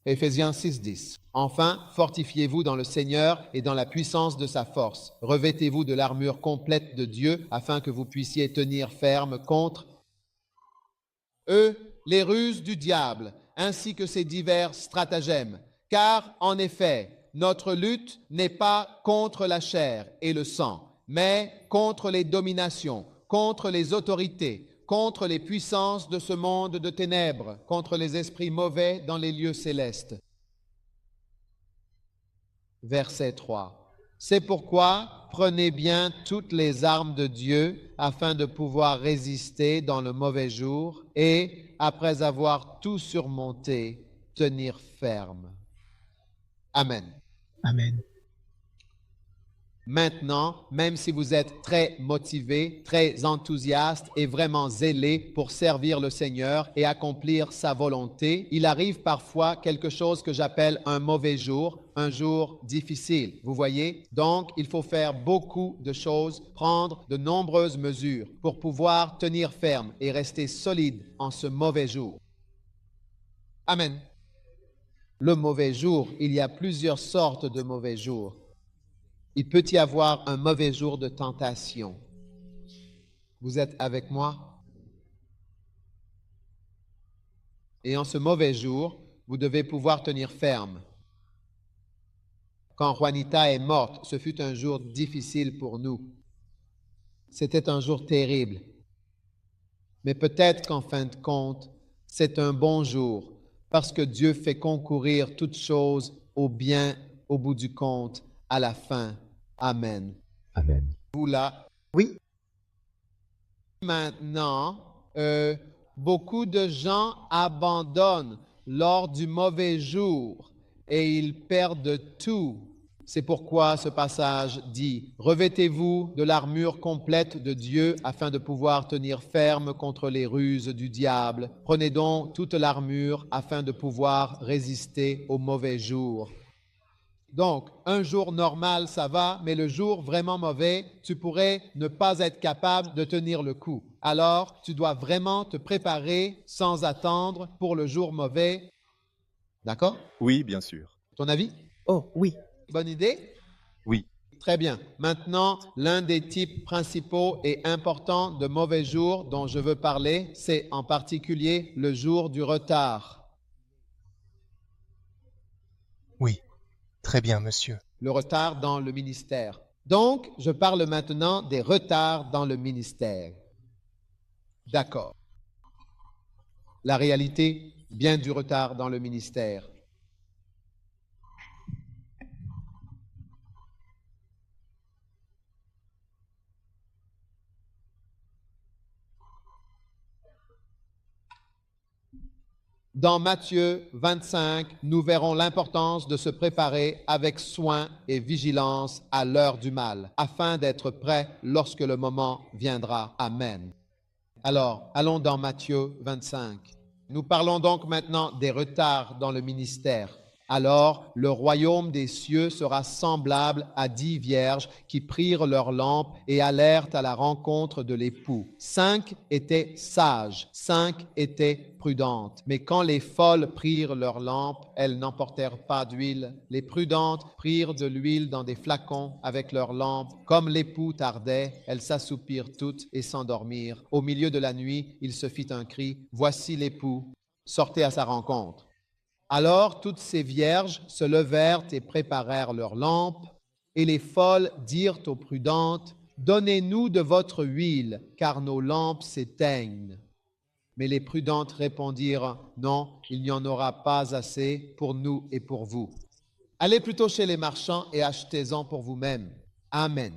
Éphésiens 6:10. Enfin, fortifiez-vous dans le Seigneur et dans la puissance de sa force. Revêtez-vous de l'armure complète de Dieu afin que vous puissiez tenir ferme contre les ruses du diable, ainsi que ses divers stratagèmes. Car, en effet, notre lutte n'est pas contre la chair et le sang, mais contre les dominations, contre les autorités, contre les puissances de ce monde de ténèbres, contre les esprits mauvais dans les lieux célestes. Verset 3. C'est pourquoi prenez bien toutes les armes de Dieu afin de pouvoir résister dans le mauvais jour et, après avoir tout surmonté, tenir ferme. Amen. Amen. Maintenant, même si vous êtes très motivé, très enthousiaste et vraiment zélé pour servir le Seigneur et accomplir sa volonté, il arrive parfois quelque chose que j'appelle un mauvais jour, un jour difficile. Vous voyez? Donc, il faut faire beaucoup de choses, prendre de nombreuses mesures pour pouvoir tenir ferme et rester solide en ce mauvais jour. Amen. Le mauvais jour, il y a plusieurs sortes de mauvais jours. Il peut y avoir un mauvais jour de tentation. Vous êtes avec moi? Et en ce mauvais jour, vous devez pouvoir tenir ferme. Quand Juanita est morte, ce fut un jour difficile pour nous. C'était un jour terrible. Mais peut-être qu'en fin de compte, c'est un bon jour, parce que Dieu fait concourir toutes choses au bien au bout du compte, à la fin. Amen. Amen. Vous là? Oui. Maintenant, beaucoup de gens abandonnent lors du mauvais jour et ils perdent tout. C'est pourquoi ce passage dit « Revêtez-vous de l'armure complète de Dieu afin de pouvoir tenir ferme contre les ruses du diable. Prenez donc toute l'armure afin de pouvoir résister au mauvais jour. » Donc, un jour normal, ça va, mais le jour vraiment mauvais, tu pourrais ne pas être capable de tenir le coup. Alors, tu dois vraiment te préparer sans attendre pour le jour mauvais. D'accord? Oui, bien sûr. Ton avis? Oh, oui. Bonne idée? Oui. Très bien. Maintenant, l'un des types principaux et importants de mauvais jours dont je veux parler, c'est en particulier le jour du retard. Oui. Très bien, monsieur. Le retard dans le ministère. Donc, je parle maintenant des retards dans le ministère. D'accord. La réalité, bien du retard dans le ministère. Dans Matthieu 25, nous verrons l'importance de se préparer avec soin et vigilance à l'heure du mal, afin d'être prêt lorsque le moment viendra. Amen. Alors, allons dans Matthieu 25. Nous parlons donc maintenant des retards dans le ministère. Alors, le royaume des cieux sera semblable à 10 vierges qui prirent leurs lampes et allèrent à la rencontre de l'époux. 5 étaient sages, 5 étaient prudentes. Mais quand les folles prirent leurs lampes, elles n'emportèrent pas d'huile. Les prudentes prirent de l'huile dans des flacons avec leurs lampes. Comme l'époux tardait, elles s'assoupirent toutes et s'endormirent. Au milieu de la nuit, il se fit un cri, « Voici l'époux, sortez à sa rencontre. » Alors toutes ces vierges se levèrent et préparèrent leurs lampes, et les folles dirent aux prudentes, « Donnez-nous de votre huile, car nos lampes s'éteignent. » Mais les prudentes répondirent, « Non, il n'y en aura pas assez pour nous et pour vous. Allez plutôt chez les marchands et achetez-en pour vous-mêmes. » Amen.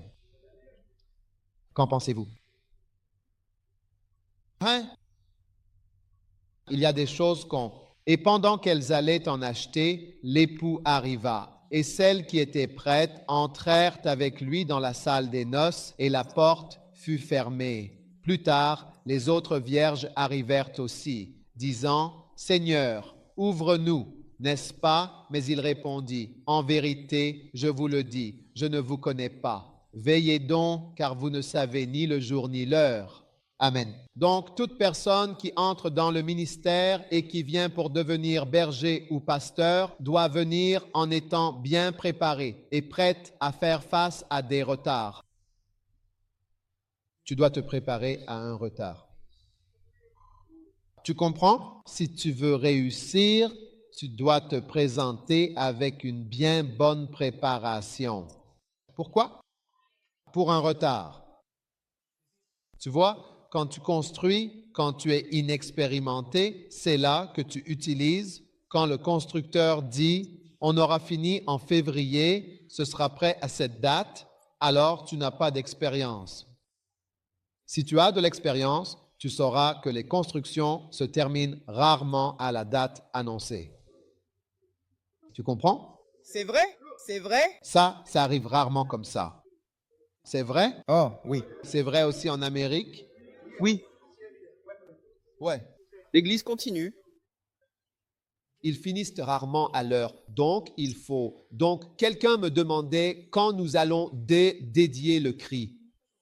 Qu'en pensez-vous? Hein? Il y a des choses qu'on... Et pendant qu'elles allaient en acheter, l'époux arriva. Et celles qui étaient prêtes entrèrent avec lui dans la salle des noces, et la porte fut fermée. Plus tard, les autres vierges arrivèrent aussi, disant, « Seigneur, ouvre-nous. » N'est-ce pas? Mais il répondit, « En vérité, je vous le dis, je ne vous connais pas. Veillez donc, car vous ne savez ni le jour ni l'heure. » Amen. Donc, toute personne qui entre dans le ministère et qui vient pour devenir berger ou pasteur doit venir en étant bien préparée et prête à faire face à des retards. Tu dois te préparer à un retard. Tu comprends? Si tu veux réussir, tu dois te présenter avec une bien bonne préparation. Pourquoi? Pour un retard. Tu vois? Quand tu construis, quand tu es inexpérimenté, c'est là que tu utilises. Quand le constructeur dit « on aura fini en février, ce sera prêt à cette date », alors tu n'as pas d'expérience. Si tu as de l'expérience, tu sauras que les constructions se terminent rarement à la date annoncée. Tu comprends? C'est vrai? C'est vrai? Ça arrive rarement comme ça. C'est vrai? Oh, oui. C'est vrai aussi en Amérique? Oui. Ouais. L'église continue. Ils finissent rarement à l'heure. Donc, quelqu'un me demandait quand nous allons dédier le cri.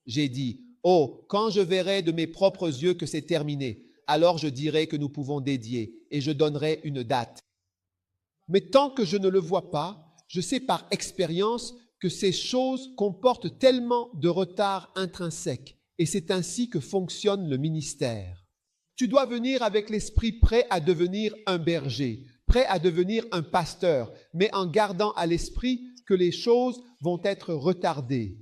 J'ai dit, oh, quand je verrai de mes propres yeux que c'est terminé, alors je dirai que nous pouvons dédier et je donnerai une date. Mais tant que je ne le vois pas, je sais par expérience que ces choses comportent tellement de retard intrinsèque. Et c'est ainsi que fonctionne le ministère. Tu dois venir avec l'esprit prêt à devenir un berger, prêt à devenir un pasteur, mais en gardant à l'esprit que les choses vont être retardées.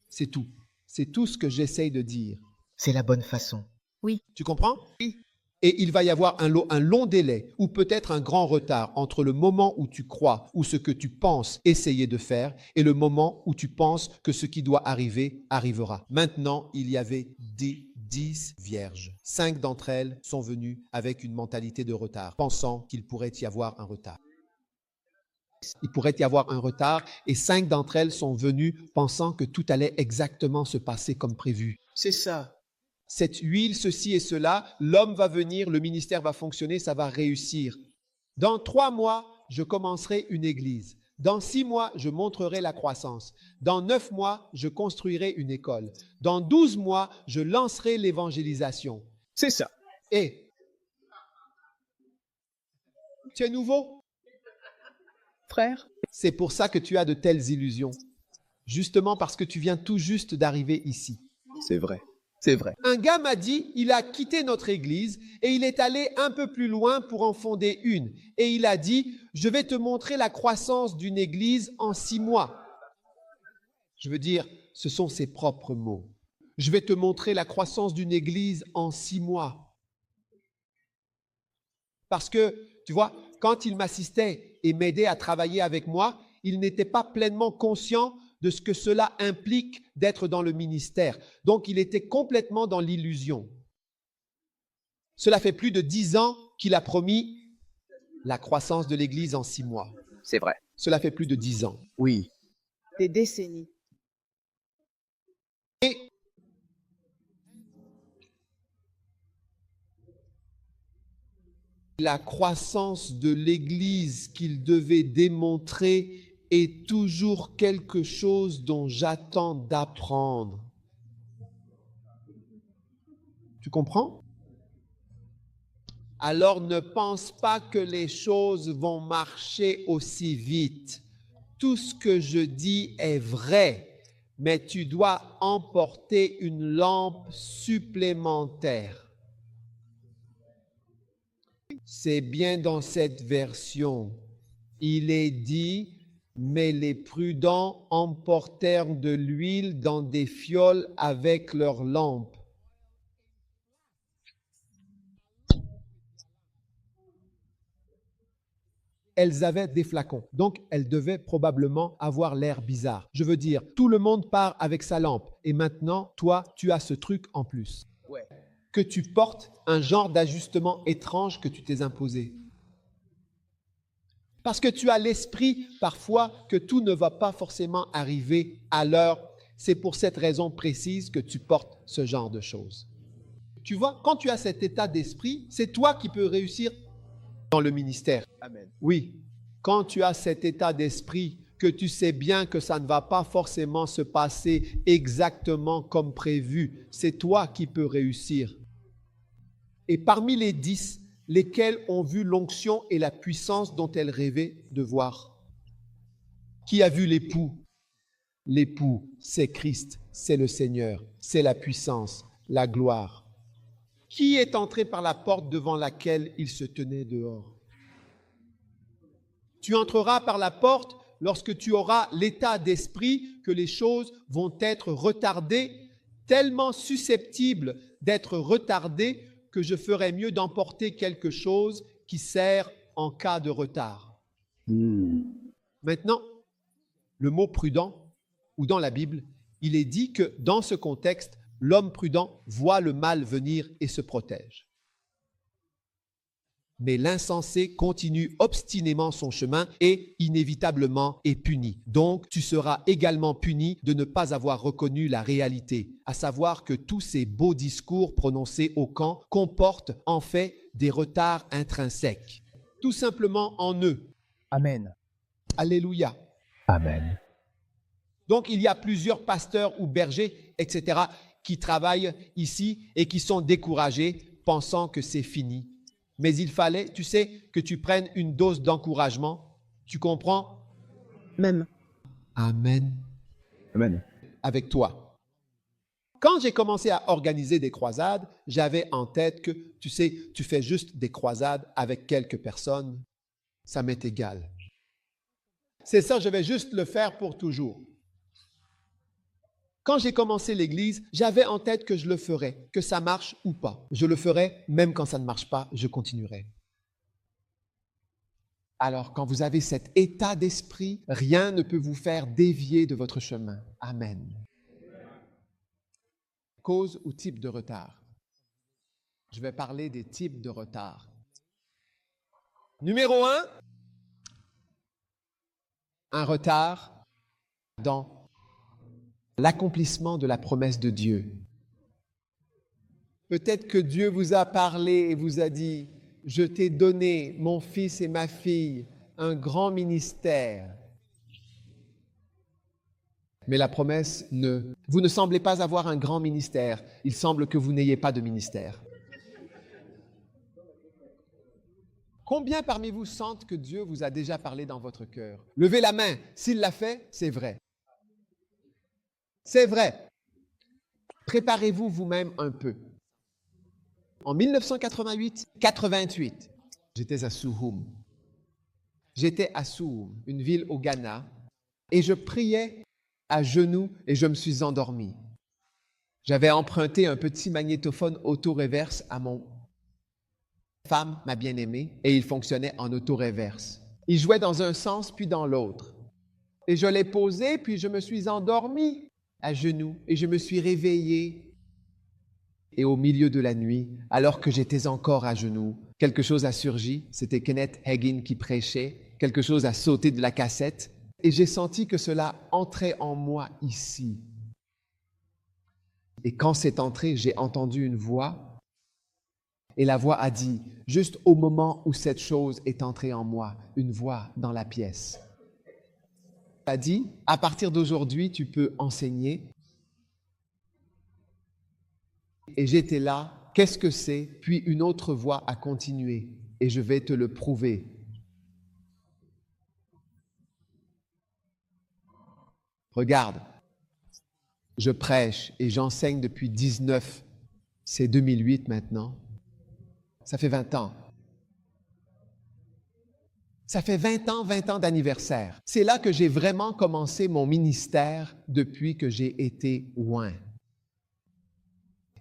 C'est tout. C'est tout ce que j'essaye de dire. C'est la bonne façon. Oui. Tu comprends? Oui. Et il va y avoir un long délai ou peut-être un grand retard entre le moment où tu crois ou ce que tu penses essayer de faire et le moment où tu penses que ce qui doit arriver arrivera. Maintenant, il y avait 10 vierges. 5 d'entre elles sont venues avec une mentalité de retard, pensant qu'il pourrait y avoir un retard. Il pourrait y avoir un retard et 5 d'entre elles sont venues pensant que tout allait exactement se passer comme prévu. C'est ça. Cette huile, ceci et cela, l'homme va venir, le ministère va fonctionner, ça va réussir. Dans 3 mois, je commencerai une église. Dans 6 mois, je montrerai la croissance. Dans 9 mois, je construirai une école. Dans 12 mois, je lancerai l'évangélisation. C'est ça. Et tu es nouveau? Frère? C'est pour ça que tu as de telles illusions. Justement parce que tu viens tout juste d'arriver ici. C'est vrai. C'est vrai. Un gars m'a dit, il a quitté notre église et il est allé un peu plus loin pour en fonder une. Et il a dit, je vais te montrer la croissance d'une église en 6 mois. Je veux dire, ce sont ses propres mots. Je vais te montrer la croissance d'une église en 6 mois. Parce que, tu vois, quand il m'assistait et m'aidait à travailler avec moi, il n'était pas pleinement conscient de ce que cela implique d'être dans le ministère. Donc, il était complètement dans l'illusion. Cela fait plus de 10 ans qu'il a promis la croissance de l'Église en 6 mois. C'est vrai. Cela fait plus de 10 ans. Oui. Des décennies. Et la croissance de l'Église qu'il devait démontrer est toujours quelque chose dont j'attends d'apprendre. Tu comprends? Alors ne pense pas que les choses vont marcher aussi vite. Tout ce que je dis est vrai, mais tu dois emporter une lampe supplémentaire. C'est bien dans cette version. Il est dit, mais les prudents emportèrent de l'huile dans des fioles avec leurs lampes. Elles avaient des flacons, donc elles devaient probablement avoir l'air bizarre. Je veux dire, tout le monde part avec sa lampe et maintenant, toi, tu as ce truc en plus. Ouais. Que tu portes un genre d'ajustement étrange que tu t'es imposé. Parce que tu as l'esprit parfois que tout ne va pas forcément arriver à l'heure. C'est pour cette raison précise que tu portes ce genre de choses. Tu vois, quand tu as cet état d'esprit, c'est toi qui peux réussir dans le ministère. Amen. Oui, quand tu as cet état d'esprit que tu sais bien que ça ne va pas forcément se passer exactement comme prévu. C'est toi qui peux réussir. Et parmi les 10, lesquels ont vu l'onction et la puissance dont elles rêvaient de voir? Qui a vu l'époux? L'époux, c'est Christ, c'est le Seigneur, c'est la puissance, la gloire. Qui est entré par la porte devant laquelle il se tenait dehors? Tu entreras par la porte lorsque tu auras l'état d'esprit que les choses vont être retardées, tellement susceptibles d'être retardées que je ferais mieux d'emporter quelque chose qui sert en cas de retard. Maintenant, le mot prudent, ou dans la Bible, il est dit que dans ce contexte, l'homme prudent voit le mal venir et se protège. Mais l'insensé continue obstinément son chemin et inévitablement est puni. Donc, tu seras également puni de ne pas avoir reconnu la réalité, à savoir que tous ces beaux discours prononcés au camp comportent en fait des retards intrinsèques, tout simplement en eux. Amen. Alléluia. Amen. Donc, il y a plusieurs pasteurs ou bergers, etc., qui travaillent ici et qui sont découragés, pensant que c'est fini. Mais il fallait, tu sais, que tu prennes une dose d'encouragement. Tu comprends? Même. Amen. Amen. Avec toi. Quand j'ai commencé à organiser des croisades, j'avais en tête que, tu sais, tu fais juste des croisades avec quelques personnes. Ça m'est égal. C'est ça, je vais juste le faire pour toujours. Quand j'ai commencé l'Église, j'avais en tête que je le ferais, que ça marche ou pas. Je le ferai, même quand ça ne marche pas, je continuerai. Alors, quand vous avez cet état d'esprit, rien ne peut vous faire dévier de votre chemin. Amen. Cause ou type de retard. Je vais parler des types de retard. Numéro 1, un retard dans l'accomplissement de la promesse de Dieu. Peut-être que Dieu vous a parlé et vous a dit, je t'ai donné, mon fils et ma fille, un grand ministère. Mais la promesse vous ne semblez pas avoir un grand ministère. Il semble que vous n'ayez pas de ministère. Combien parmi vous sentent que Dieu vous a déjà parlé dans votre cœur? Levez la main. S'il l'a fait, c'est vrai. C'est vrai. Préparez-vous vous-même un peu. En 1988, j'étais à Suhum. J'étais à Suhum, une ville au Ghana, et je priais à genoux et je me suis endormi. J'avais emprunté un petit magnétophone auto-réverse à mon femme, ma bien-aimée, et il fonctionnait en auto-réverse. Il jouait dans un sens puis dans l'autre. Et je l'ai posé, puis je me suis endormi à genoux et je me suis réveillé. Et au milieu de la nuit, alors que j'étais encore à genoux, quelque chose a surgi. C'était Kenneth Hagin qui prêchait. Quelque chose a sauté de la cassette. Et j'ai senti que cela entrait en moi ici. Et quand c'est entré, j'ai entendu une voix. Et la voix a dit, juste au moment où cette chose est entrée en moi, une voix dans la pièce. A dit, à partir d'aujourd'hui, tu peux enseigner. Et j'étais là, qu'est-ce que c'est? Puis une autre voix a continué, et je vais te le prouver. Regarde, je prêche et j'enseigne depuis 19, c'est 2008 maintenant. Ça fait 20 ans. Ça fait 20 ans d'anniversaire. C'est là que j'ai vraiment commencé mon ministère depuis que j'ai été oint.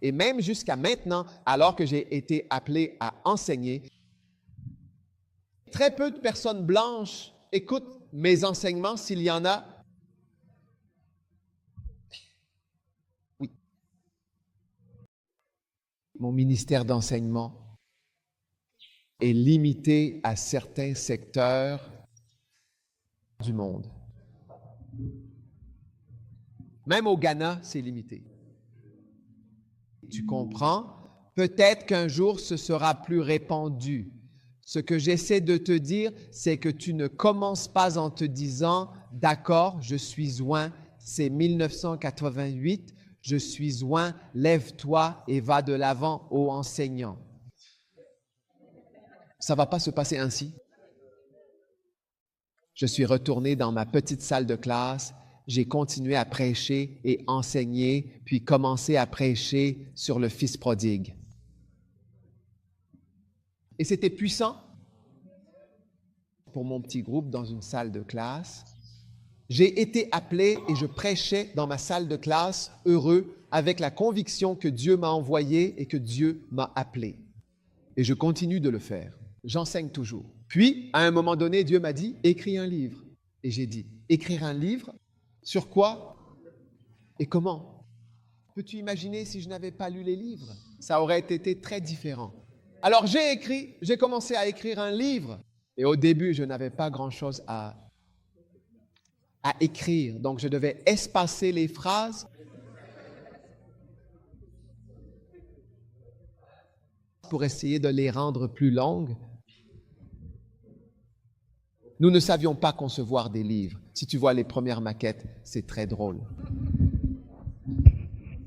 Et même jusqu'à maintenant, alors que j'ai été appelé à enseigner, très peu de personnes blanches écoutent mes enseignements s'il y en a. Oui. Mon ministère d'enseignement est limité à certains secteurs du monde. Même au Ghana, c'est limité. Tu comprends? Peut-être qu'un jour, ce sera plus répandu. Ce que j'essaie de te dire, c'est que tu ne commences pas en te disant « D'accord, je suis oint, c'est 1988, je suis oint, lève-toi et va de l'avant, ô enseignant. » Ça ne va pas se passer ainsi. Je suis retourné dans ma petite salle de classe, j'ai continué à prêcher et enseigner, puis commencé à prêcher sur le Fils prodigue. Et c'était puissant pour mon petit groupe dans une salle de classe. J'ai été appelé et je prêchais dans ma salle de classe, heureux, avec la conviction que Dieu m'a envoyé et que Dieu m'a appelé. Et je continue de le faire. J'enseigne toujours. Puis, à un moment donné, Dieu m'a dit, écris un livre. Et j'ai dit, écrire un livre? Sur quoi? Et comment? Peux-tu imaginer si je n'avais pas lu les livres? Ça aurait été très différent. Alors j'ai commencé à écrire un livre. Et au début, je n'avais pas grand-chose à écrire. Donc, je devais espacer les phrases pour essayer de les rendre plus longues. Nous ne savions pas concevoir des livres. Si tu vois les premières maquettes, c'est très drôle.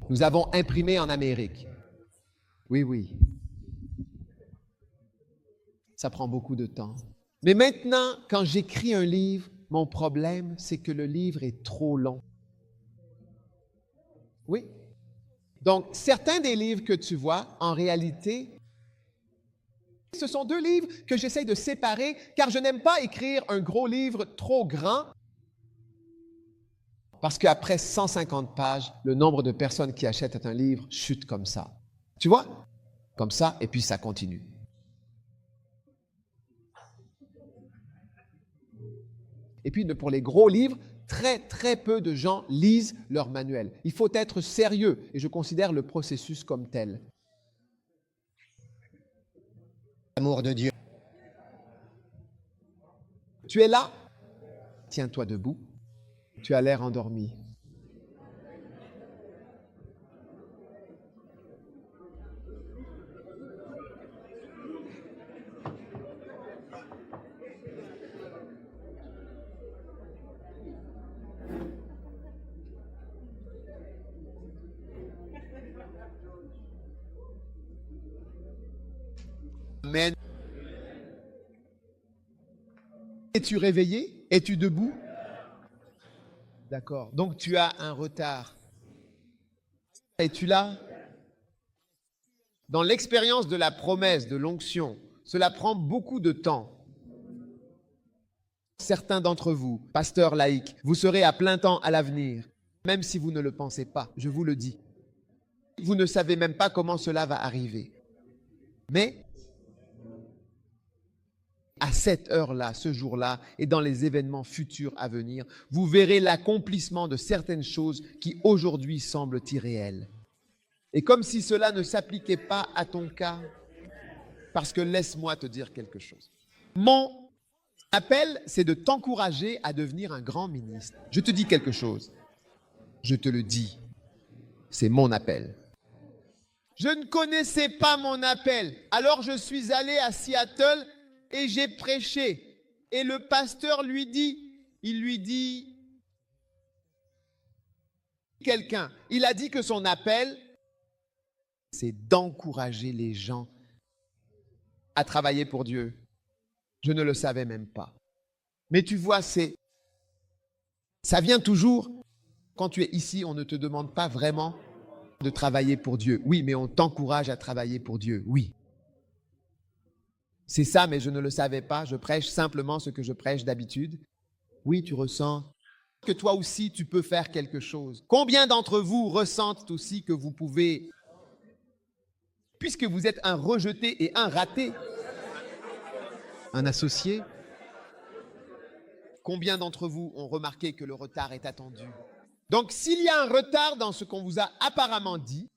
Nous avons imprimé en Amérique. Oui, oui. Ça prend beaucoup de temps. Mais maintenant, quand j'écris un livre, mon problème, c'est que le livre est trop long. Oui. Donc, certains des livres que tu vois, en réalité, ce sont deux livres que j'essaie de séparer, car je n'aime pas écrire un gros livre trop grand, parce qu'après 150 pages, le nombre de personnes qui achètent un livre chute comme ça. Tu vois? Comme ça, et puis ça continue. Et puis, pour les gros livres, très peu de gens lisent leur manuel. Il faut être sérieux, et je considère le processus comme tel. L'amour de Dieu. Tu es là? Tiens-toi debout. Tu as l'air endormi. Amen. Es-tu réveillé? Es-tu debout? D'accord. Donc tu as un retard. Es-tu là? Dans l'expérience de la promesse, de l'onction, cela prend beaucoup de temps. Certains d'entre vous, pasteurs laïcs, vous serez à plein temps à l'avenir, même si vous ne le pensez pas, je vous le dis. Vous ne savez même pas comment cela va arriver. Mais à cette heure-là, ce jour-là, et dans les événements futurs à venir, vous verrez l'accomplissement de certaines choses qui aujourd'hui semblent irréelles. Et comme si cela ne s'appliquait pas à ton cas, parce que laisse-moi te dire quelque chose. Mon appel, c'est de t'encourager à devenir un grand ministre. Je te dis quelque chose. Je te le dis. C'est mon appel. Je ne connaissais pas mon appel. Alors je suis allé à Seattle et j'ai prêché. Et le pasteur lui dit, quelqu'un, il a dit que son appel, c'est d'encourager les gens à travailler pour Dieu. Je ne le savais même pas. Mais tu vois, ça vient toujours. Quand tu es ici, on ne te demande pas vraiment de travailler pour Dieu. Oui, mais on t'encourage à travailler pour Dieu. Oui. C'est ça, mais je ne le savais pas. Je prêche simplement ce que je prêche d'habitude. Oui, tu ressens que toi aussi, tu peux faire quelque chose. Combien d'entre vous ressentent aussi que vous pouvez, puisque vous êtes un rejeté et un raté, un associé, combien d'entre vous ont remarqué que le retard est attendu? Donc, s'il y a un retard dans ce qu'on vous a apparemment dit,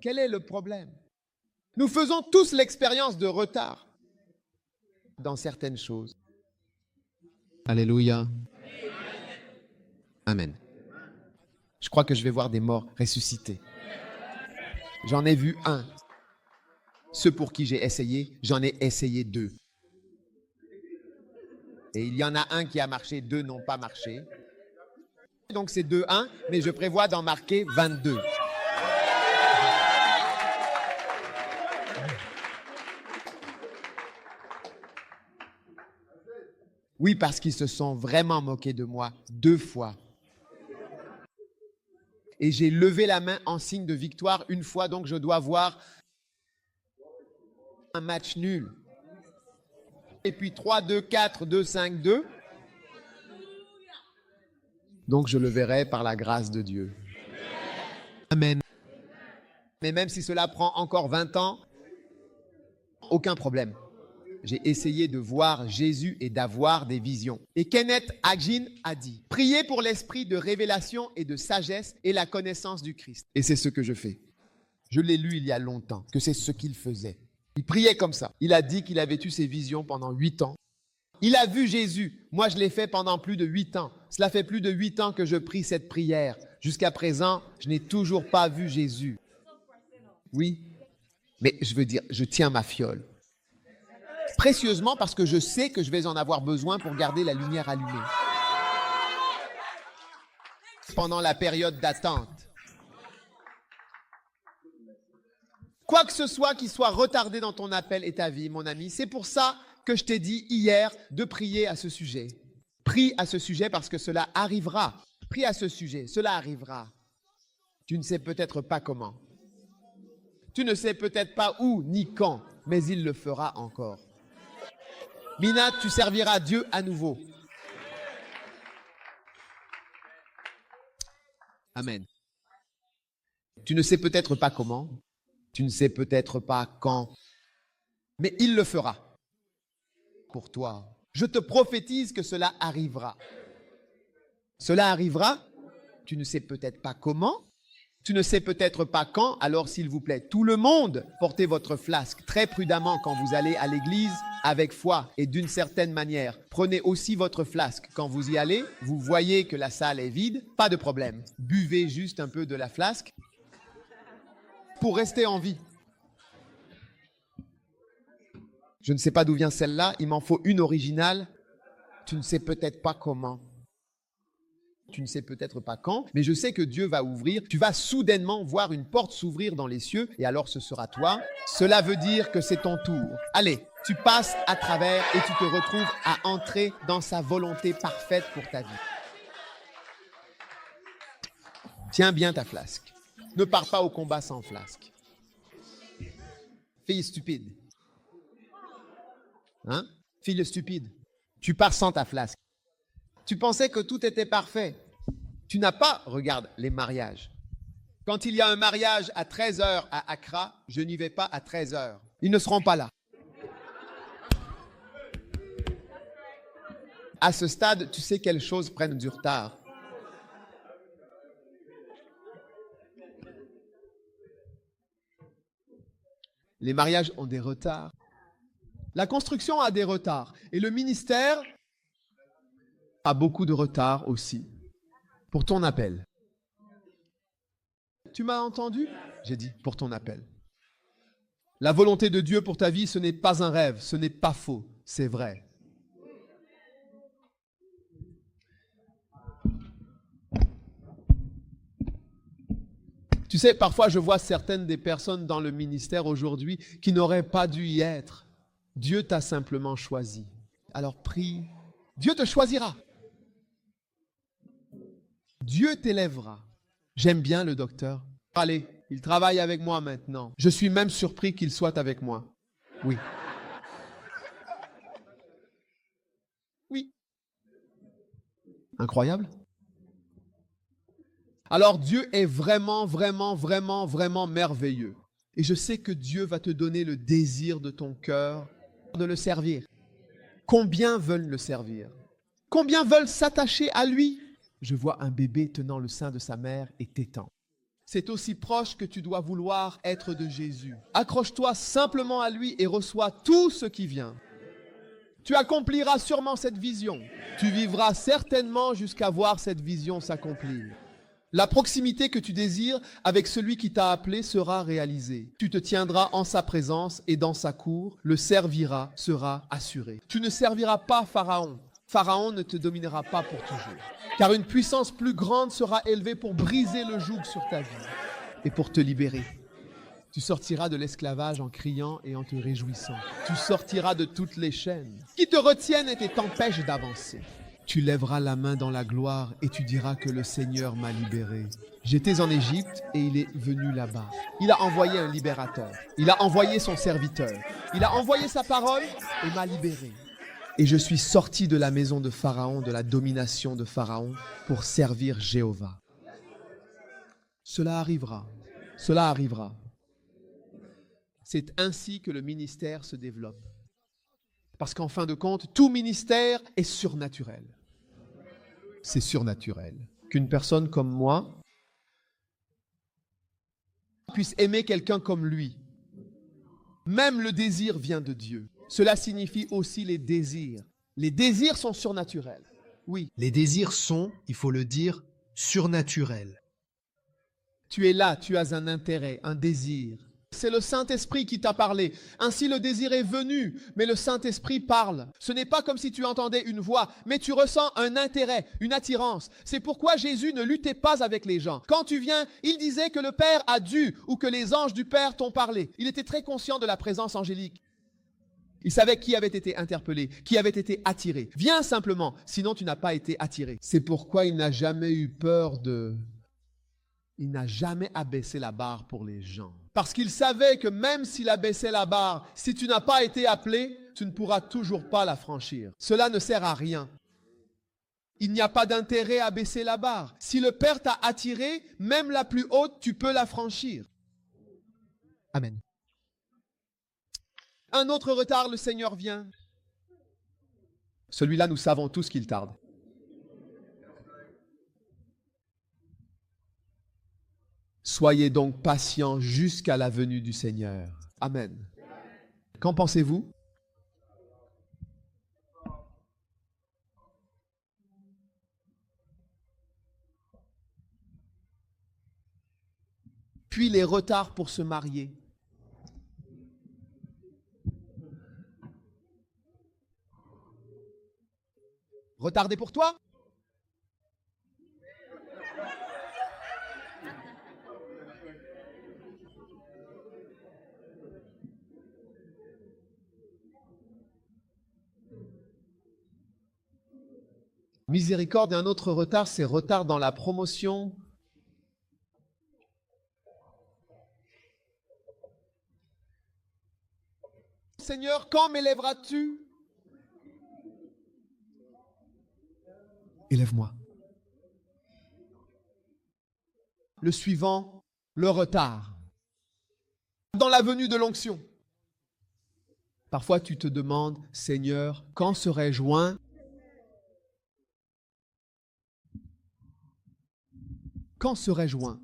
quel est le problème? Nous faisons tous l'expérience de retard dans certaines choses. Alléluia. Amen. Je crois que je vais voir des morts ressuscités. J'en ai vu un. Ceux pour qui j'ai essayé, j'en ai essayé 2. Et il y en a un qui a marché, 2 n'ont pas marché. Donc c'est 2-1, mais je prévois d'en marquer 22. Oui, parce qu'ils se sont vraiment moqués de moi 2 fois. Et j'ai levé la main en signe de victoire 1 fois, donc je dois voir un match nul. Et puis 3-2, 4-2, 5-2. Donc je le verrai par la grâce de Dieu. Amen. Mais même si cela prend encore 20 ans, aucun problème. J'ai essayé de voir Jésus et d'avoir des visions. Et Kenneth Hagin a dit, priez pour l'esprit de révélation et de sagesse et la connaissance du Christ. Et c'est ce que je fais. Je l'ai lu il y a longtemps, que c'est ce qu'il faisait. Il priait comme ça. Il a dit qu'il avait eu ses visions pendant 8 ans. Il a vu Jésus. Moi, je l'ai fait pendant plus de 8 ans. Cela fait plus de 8 ans que je prie cette prière. Jusqu'à présent, je n'ai toujours pas vu Jésus. Oui, mais je veux dire, je tiens ma fiole. Précieusement parce que je sais que je vais en avoir besoin pour garder la lumière allumée. Pendant la période d'attente. Quoi que ce soit qui soit retardé dans ton appel et ta vie, mon ami, c'est pour ça que je t'ai dit hier de prier à ce sujet. Prie à ce sujet parce que cela arrivera. Prie à ce sujet, cela arrivera. Tu ne sais peut-être pas comment. Tu ne sais peut-être pas où ni quand, mais il le fera encore. Mina, tu serviras Dieu à nouveau. Amen. Tu ne sais peut-être pas comment, tu ne sais peut-être pas quand, mais il le fera pour toi. Je te prophétise que cela arrivera. Cela arrivera, tu ne sais peut-être pas comment, tu ne sais peut-être pas quand, alors s'il vous plaît, tout le monde, portez votre flasque très prudemment quand vous allez à l'église avec foi et d'une certaine manière. Prenez aussi votre flasque quand vous y allez, vous voyez que la salle est vide, pas de problème. Buvez juste un peu de la flasque pour rester en vie. Je ne sais pas d'où vient celle-là, il m'en faut une originale. Tu ne sais peut-être pas comment. Tu ne sais peut-être pas quand, mais je sais que Dieu va ouvrir. Tu vas soudainement voir une porte s'ouvrir dans les cieux et alors ce sera toi. Cela veut dire que c'est ton tour. Allez, tu passes à travers et tu te retrouves à entrer dans sa volonté parfaite pour ta vie. Tiens bien ta flasque. Ne pars pas au combat sans flasque. Fille stupide. Hein? Fille stupide. Tu pars sans ta flasque. Tu pensais que tout était parfait. Tu n'as pas, regarde, les mariages. Quand il y a un mariage à 13h à Accra, je n'y vais pas à 13h. Ils ne seront pas là. À ce stade, tu sais quelles choses prennent du retard. Les mariages ont des retards. La construction a des retards. Et le ministère a beaucoup de retard aussi pour ton appel. Tu m'as entendu? J'ai dit pour ton appel. La volonté de Dieu pour ta vie, ce n'est pas un rêve, ce n'est pas faux, c'est vrai. Tu sais, parfois je vois certaines des personnes dans le ministère aujourd'hui qui n'auraient pas dû y être. Dieu t'a simplement choisi. Alors prie, Dieu te choisira. Dieu t'élèvera. J'aime bien le docteur. Allez, il travaille avec moi maintenant. Je suis même surpris qu'il soit avec moi. Oui. Oui. Incroyable. Alors Dieu est vraiment, vraiment, vraiment, vraiment merveilleux. Et je sais que Dieu va te donner le désir de ton cœur de le servir. Combien veulent le servir? Combien veulent s'attacher à lui? Je vois un bébé tenant le sein de sa mère et tétant. C'est aussi proche que tu dois vouloir être de Jésus. Accroche-toi simplement à lui et reçois tout ce qui vient. Tu accompliras sûrement cette vision. Tu vivras certainement jusqu'à voir cette vision s'accomplir. La proximité que tu désires avec celui qui t'a appelé sera réalisée. Tu te tiendras en sa présence et dans sa cour, le servira, sera assuré. Tu ne serviras pas Pharaon. Pharaon ne te dominera pas pour toujours. Car une puissance plus grande sera élevée pour briser le joug sur ta vie et pour te libérer. Tu sortiras de l'esclavage en criant et en te réjouissant. Tu sortiras de toutes les chaînes qui te retiennent et t'empêchent d'avancer. Tu lèveras la main dans la gloire et tu diras que le Seigneur m'a libéré. J'étais en Égypte et il est venu là-bas. Il a envoyé un libérateur. Il a envoyé son serviteur. Il a envoyé sa parole et m'a libéré. Et je suis sorti de la maison de Pharaon, de la domination de Pharaon, pour servir Jéhovah. Cela arrivera. Cela arrivera. C'est ainsi que le ministère se développe. Parce qu'en fin de compte, tout ministère est surnaturel. C'est surnaturel. Qu'une personne comme moi puisse aimer quelqu'un comme lui. Même le désir vient de Dieu. Cela signifie aussi les désirs. Les désirs sont surnaturels. Oui. Les désirs sont, il faut le dire, surnaturels. Tu es là, tu as un intérêt, un désir. C'est le Saint-Esprit qui t'a parlé. Ainsi le désir est venu, mais le Saint-Esprit parle. Ce n'est pas comme si tu entendais une voix, mais tu ressens un intérêt, une attirance. C'est pourquoi Jésus ne luttait pas avec les gens. Quand tu viens, il disait que le Père a dû ou que les anges du Père t'ont parlé. Il était très conscient de la présence angélique. Il savait qui avait été interpellé, qui avait été attiré. Viens simplement, sinon tu n'as pas été attiré. C'est pourquoi il n'a jamais eu peur de... Il n'a jamais abaissé la barre pour les gens. Parce qu'il savait que même s'il abaissait la barre, si tu n'as pas été appelé, tu ne pourras toujours pas la franchir. Cela ne sert à rien. Il n'y a pas d'intérêt à baisser la barre. Si le Père t'a attiré, même la plus haute, tu peux la franchir. Amen. Un autre retard, le Seigneur vient. Celui-là, nous savons tous qu'il tarde. Soyez donc patients jusqu'à la venue du Seigneur. Amen. Qu'en pensez-vous? Puis les retards pour se marier. Retardé pour toi? Miséricorde, et un autre retard, c'est retard dans la promotion. Seigneur, quand m'élèveras-tu? Élève-moi. Le suivant, le retard. Dans la venue de l'onction. Parfois tu te demandes, Seigneur, quand serai-je oint? Quand serai-je oint?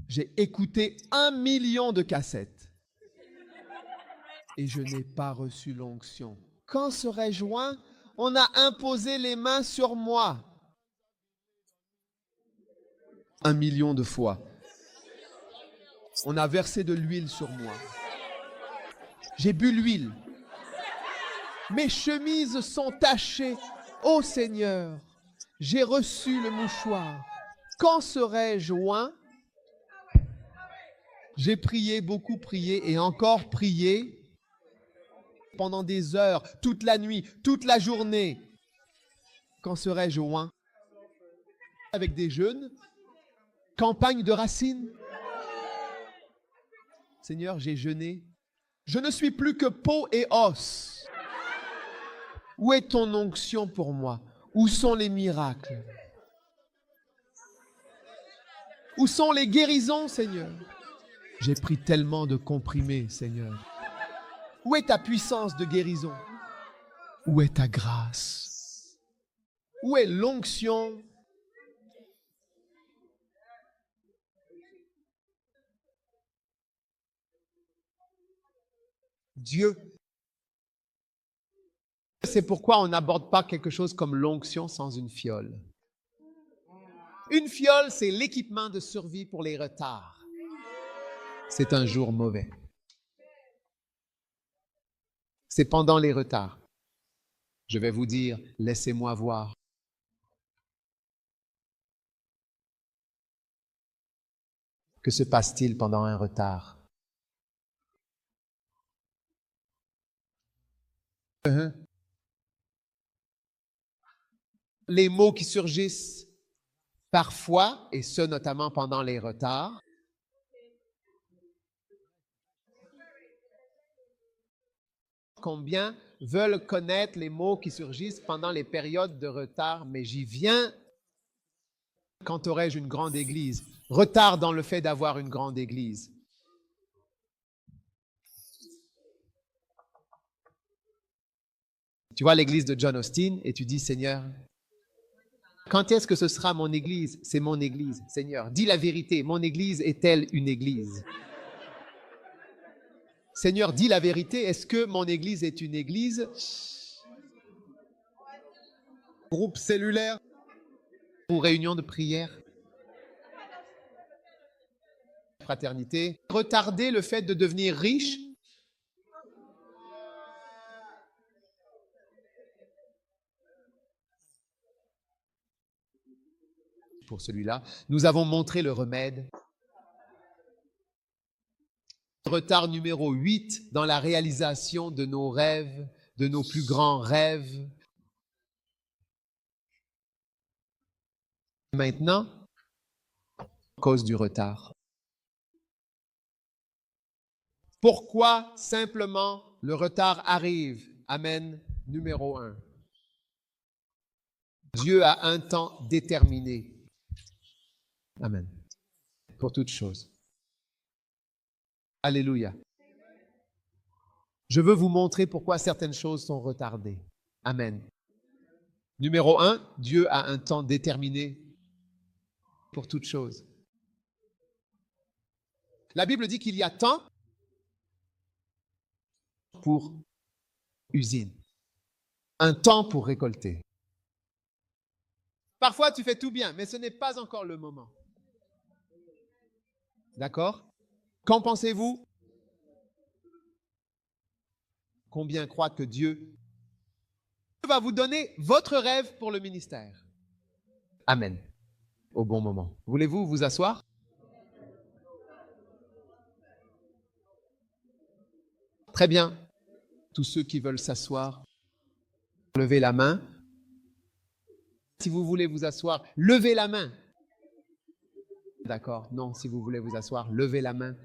J'ai écouté 1 million de cassettes et je n'ai pas reçu l'onction. Quand serai-je oint? On a imposé les mains sur moi. 1 million de fois. On a versé de l'huile sur moi. J'ai bu l'huile. Mes chemises sont tachées. Ô Seigneur, j'ai reçu le mouchoir. Quand serai-je oint? J'ai prié, beaucoup prié et encore prié pendant des heures, toute la nuit, toute la journée. Quand serai-je oint? Avec des jeûnes, campagne de racines. Seigneur, j'ai jeûné. Je ne suis plus que peau et os. Où est ton onction pour moi? Où sont les miracles? Où sont les guérisons, Seigneur? J'ai pris tellement de comprimés, Seigneur. Où est ta puissance de guérison? Où est ta grâce? Où est l'onction? Dieu. C'est pourquoi on n'aborde pas quelque chose comme l'onction sans une fiole. Une fiole, c'est l'équipement de survie pour les retards. C'est un jour mauvais. C'est pendant les retards. Je vais vous dire, laissez-moi voir. Que se passe-t-il pendant un retard? Les mots qui surgissent parfois, et ce notamment pendant les retards, combien veulent connaître les mots qui surgissent pendant les périodes de retard, mais j'y viens. Quand aurais-je une grande église? Retard dans le fait d'avoir une grande église. Tu vois l'église de John Austin et tu dis, Seigneur, quand est-ce que ce sera mon église? C'est mon église, Seigneur. Dis la vérité, mon église est-elle une église? Seigneur, dis la vérité, est-ce que mon église est une église? Groupe cellulaire? Ou réunion de prière? Fraternité? Retarder le fait de devenir riche? Pour celui-là, nous avons montré le remède. Retard numéro 8 dans la réalisation de nos rêves, de nos plus grands rêves. Maintenant, à cause du retard. Pourquoi simplement le retard arrive? Amen. Numéro 1. Dieu a un temps déterminé. Amen. Pour toutes choses. Alléluia. Je veux vous montrer pourquoi certaines choses sont retardées. Amen. Numéro 1, Dieu a un temps déterminé pour toutes choses. La Bible dit qu'il y a temps pour usine, un temps pour récolter. Parfois, tu fais tout bien, mais ce n'est pas encore le moment. D'accord? Qu'en pensez-vous? Combien croient que Dieu va vous donner votre rêve pour le ministère? Amen. Au bon moment. Voulez-vous vous asseoir? Très bien. Tous ceux qui veulent s'asseoir, levez la main. Si vous voulez vous asseoir, levez la main. D'accord? Non, si vous voulez vous asseoir, levez la main.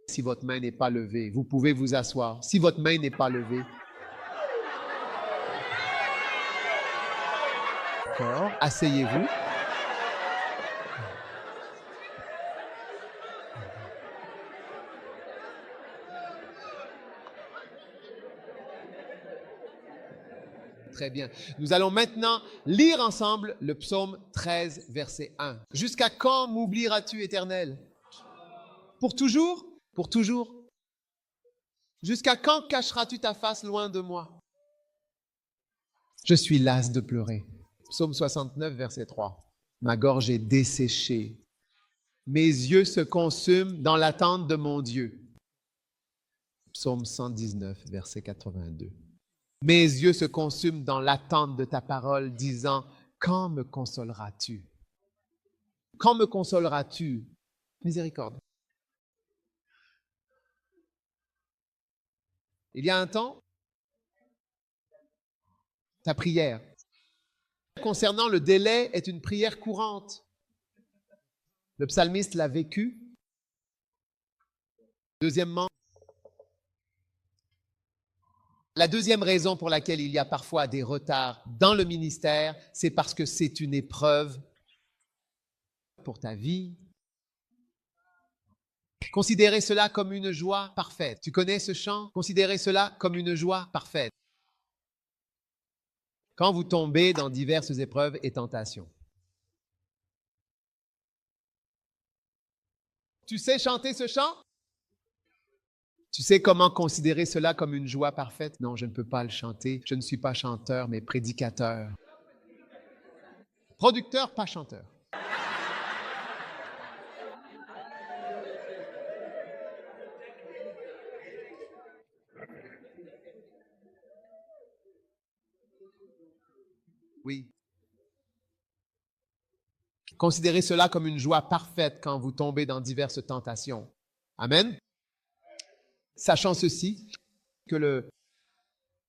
Si votre main n'est pas levée, vous pouvez vous asseoir. Si votre main n'est pas levée, d'accord, asseyez-vous. Très bien. Nous allons maintenant lire ensemble le psaume 13, verset 1. Jusqu'à quand m'oublieras-tu, Éternel? Pour toujours? Pour toujours? Jusqu'à quand cacheras-tu ta face loin de moi? Je suis las de pleurer. Psaume 69, verset 3. Ma gorge est desséchée. Mes yeux se consument dans l'attente de mon Dieu. Psaume 119, verset 82. Mes yeux se consument dans l'attente de ta parole, disant, quand me consoleras-tu? Quand me consoleras-tu? Miséricorde. Il y a un temps, ta prière concernant le délai est une prière courante. Le psalmiste l'a vécu. Deuxièmement, la deuxième raison pour laquelle il y a parfois des retards dans le ministère, c'est parce que c'est une épreuve pour ta vie. Considérez cela comme une joie parfaite. Tu connais ce chant? Considérez cela comme une joie parfaite. Quand vous tombez dans diverses épreuves et tentations. Tu sais chanter ce chant? Tu sais comment considérer cela comme une joie parfaite? Non, je ne peux pas le chanter. Je ne suis pas chanteur, mais prédicateur. Producteur, pas chanteur. Oui. Considérez cela comme une joie parfaite quand vous tombez dans diverses tentations. Amen. Sachant ceci, que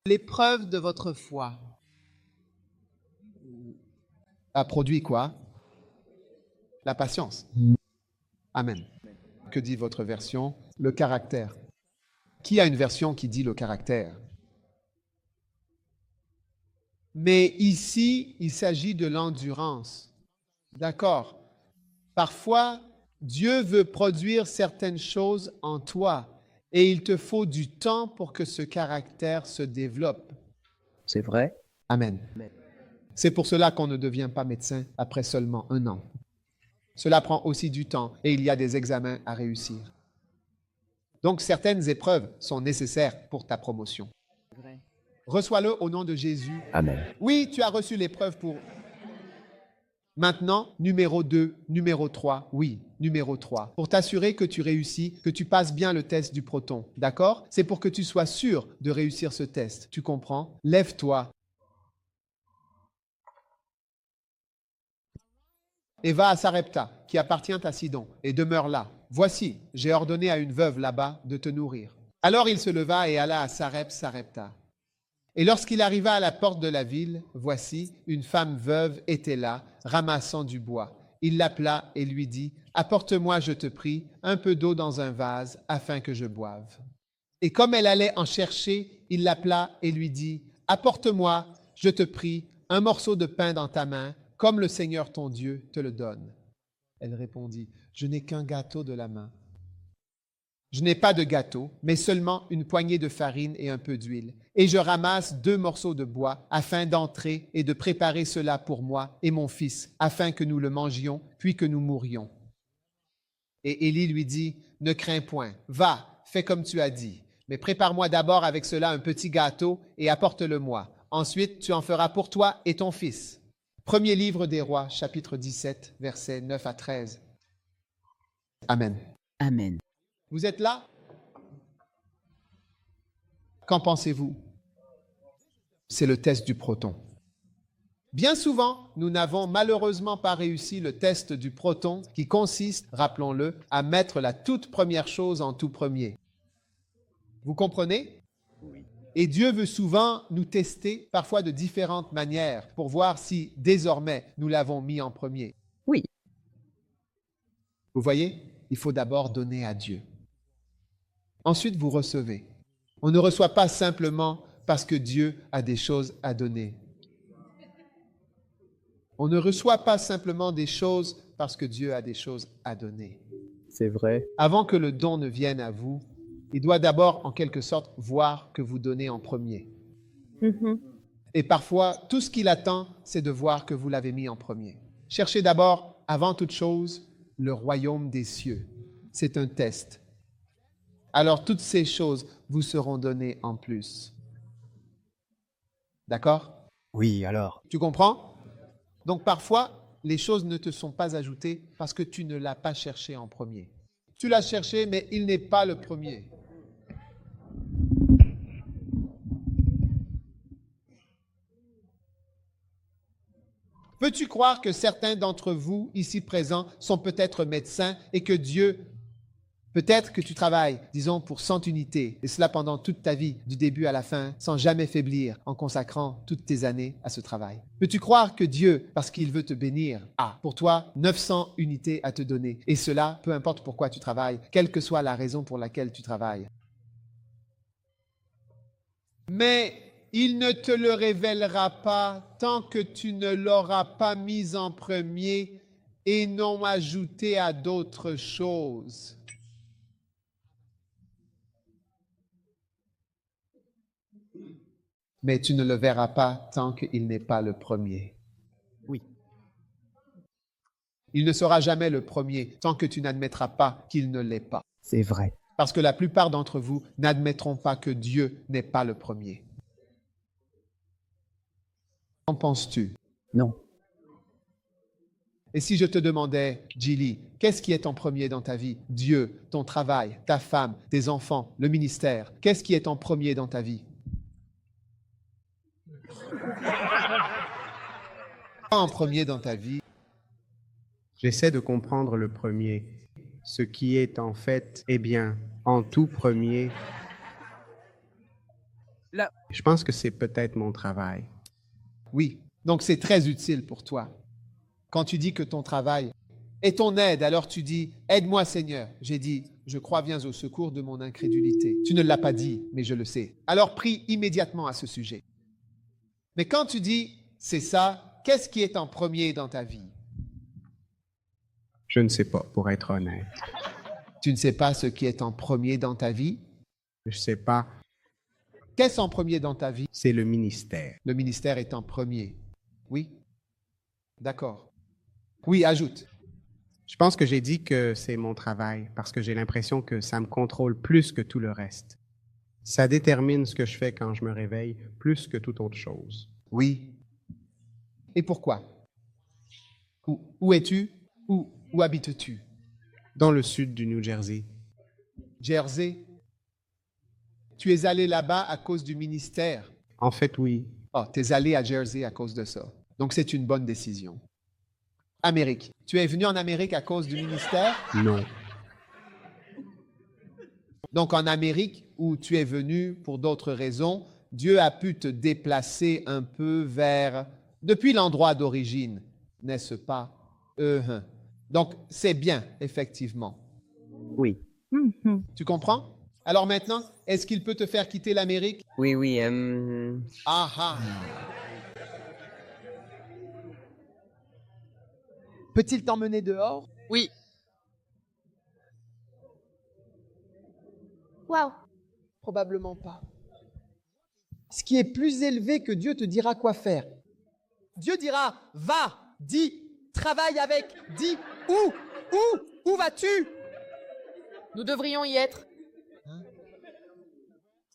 l'épreuve de votre foi a produit quoi? La patience. Amen. Que dit votre version? Le caractère. Qui a une version qui dit le caractère? Mais ici, il s'agit de l'endurance. D'accord. Parfois, Dieu veut produire certaines choses en toi et il te faut du temps pour que ce caractère se développe. C'est vrai. Amen. C'est pour cela qu'on ne devient pas médecin après seulement 1 an. Cela prend aussi du temps et il y a des examens à réussir. Donc, certaines épreuves sont nécessaires pour ta promotion. Reçois-le au nom de Jésus. Amen. Oui, tu as reçu l'épreuve pour... Maintenant, numéro 2, numéro 3, oui, numéro 3. Pour t'assurer que tu réussis, que tu passes bien le test du proton. D'accord? C'est pour que tu sois sûr de réussir ce test. Tu comprends? Lève-toi. Et va à Sarepta, qui appartient à Sidon, et demeure là. Voici, j'ai ordonné à une veuve là-bas de te nourrir. Alors il se leva et alla à Sarepta. Et lorsqu'il arriva à la porte de la ville, voici, une femme veuve était là, ramassant du bois. Il l'appela et lui dit, « Apporte-moi, je te prie, un peu d'eau dans un vase, afin que je boive. » Et comme elle allait en chercher, il l'appela et lui dit, « Apporte-moi, je te prie, un morceau de pain dans ta main, comme le Seigneur ton Dieu te le donne. » Elle répondit, « Je n'ai qu'un gâteau de la main. Je n'ai pas de gâteau, mais seulement une poignée de farine et un peu d'huile. Et je ramasse 2 morceaux de bois afin d'entrer et de préparer cela pour moi et mon fils, afin que nous le mangions, puis que nous mourions. » Et Élie lui dit, « Ne crains point, va, fais comme tu as dit, mais prépare-moi d'abord avec cela un petit gâteau et apporte-le-moi. Ensuite, tu en feras pour toi et ton fils. » Premier livre des Rois, chapitre 17, versets 9 à 13. Amen. Amen. Vous êtes là? Qu'en pensez-vous? C'est le test du proton. Bien souvent, nous n'avons malheureusement pas réussi le test du proton qui consiste, rappelons-le, à mettre la toute première chose en tout premier. Vous comprenez? Et Dieu veut souvent nous tester, parfois de différentes manières, pour voir si désormais nous l'avons mis en premier. Oui. Vous voyez? Il faut d'abord donner à Dieu. Ensuite, vous recevez. On ne reçoit pas simplement parce que Dieu a des choses à donner. On ne reçoit pas simplement des choses parce que Dieu a des choses à donner. C'est vrai. Avant que le don ne vienne à vous, il doit d'abord, en quelque sorte, voir que vous donnez en premier. Et parfois, tout ce qu'il attend, c'est de voir que vous l'avez mis en premier. Cherchez d'abord, avant toute chose, le royaume des cieux. C'est un test. Alors toutes ces choses vous seront données en plus. D'accord? Oui, alors. Tu comprends? Donc parfois, les choses ne te sont pas ajoutées parce que tu ne l'as pas cherché en premier. Tu l'as cherché, mais il n'est pas le premier. Peux-tu croire que certains d'entre vous, ici présents, sont peut-être médecins et que Dieu... Peut-être que tu travailles, disons, pour 100 unités, et cela pendant toute ta vie, du début à la fin, sans jamais faiblir, en consacrant toutes tes années à ce travail. Peux-tu croire que Dieu, parce qu'il veut te bénir, a pour toi 900 unités à te donner, et cela, peu importe pourquoi tu travailles, quelle que soit la raison pour laquelle tu travailles. Mais il ne te le révélera pas tant que tu ne l'auras pas mis en premier et non ajouté à d'autres choses. Mais tu ne le verras pas tant qu'il n'est pas le premier. Oui. Il ne sera jamais le premier tant que tu n'admettras pas qu'il ne l'est pas. C'est vrai. Parce que la plupart d'entre vous n'admettront pas que Dieu n'est pas le premier. Qu'en penses-tu? Non. Et si je te demandais, Jilly, qu'est-ce qui est en premier dans ta vie? Dieu, ton travail, ta femme, tes enfants, le ministère. Qu'est-ce qui est en premier dans ta vie? Pas en premier dans ta vie. J'essaie de comprendre le premier. Ce qui est en fait, eh bien, en tout premier. Là. Je pense que c'est peut-être mon travail. Oui, donc c'est très utile pour toi. Quand tu dis que ton travail est ton aide, alors tu dis « Aide-moi Seigneur ». J'ai dit « Je crois viens au secours de mon incrédulité ». Tu ne l'as pas dit, mais je le sais. Alors prie immédiatement à ce sujet. Mais quand tu dis « C'est ça », qu'est-ce qui est en premier dans ta vie? Je ne sais pas, pour être honnête. Tu ne sais pas ce qui est en premier dans ta vie? Je ne sais pas. Qu'est-ce en premier dans ta vie? C'est le ministère. Le ministère est en premier. Oui? D'accord. Oui, ajoute. Je pense que j'ai dit que c'est mon travail parce que j'ai l'impression que ça me contrôle plus que tout le reste. Ça détermine ce que je fais quand je me réveille plus que toute autre chose. Oui. Et pourquoi? Où es-tu? Où habites-tu? Dans le sud du New Jersey. Jersey? Tu es allé là-bas à cause du ministère? En fait, oui. Oh, tu es allé à Jersey à cause de ça. Donc, c'est une bonne décision. Amérique. Tu es venu en Amérique à cause du ministère? Non. Donc, en Amérique, où tu es venu pour d'autres raisons, Dieu a pu te déplacer un peu vers, depuis l'endroit d'origine, n'est-ce pas? Donc, c'est bien, effectivement. Oui. Tu comprends? Alors maintenant, est-ce qu'il peut te faire quitter l'Amérique? Oui. Ah ah! Peut-il t'emmener dehors? Oui. Waouh! Probablement pas. Ce qui est plus élevé que Dieu te dira quoi faire. Dieu dira, va, dis, travaille avec, dis, où vas-tu? Nous devrions y être.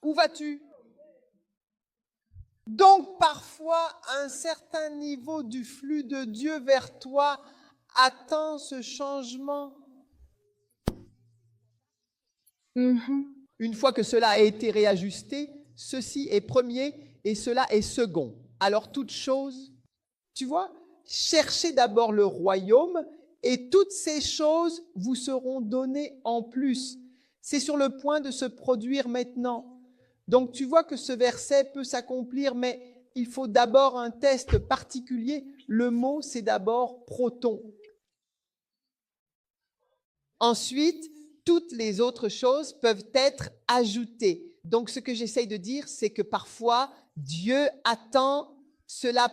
Où vas-tu? Donc parfois, un certain niveau du flux de Dieu vers toi attend ce changement. Une fois que cela a été réajusté, ceci est premier et cela est second. Alors toute chose, tu vois, cherchez d'abord le royaume et toutes ces choses vous seront données en plus. C'est sur le point de se produire maintenant. Donc tu vois que ce verset peut s'accomplir, mais il faut d'abord un test particulier. Le mot, c'est d'abord proton. Ensuite, toutes les autres choses peuvent être ajoutées. Donc ce que j'essaye de dire, c'est que parfois, Dieu attend, cela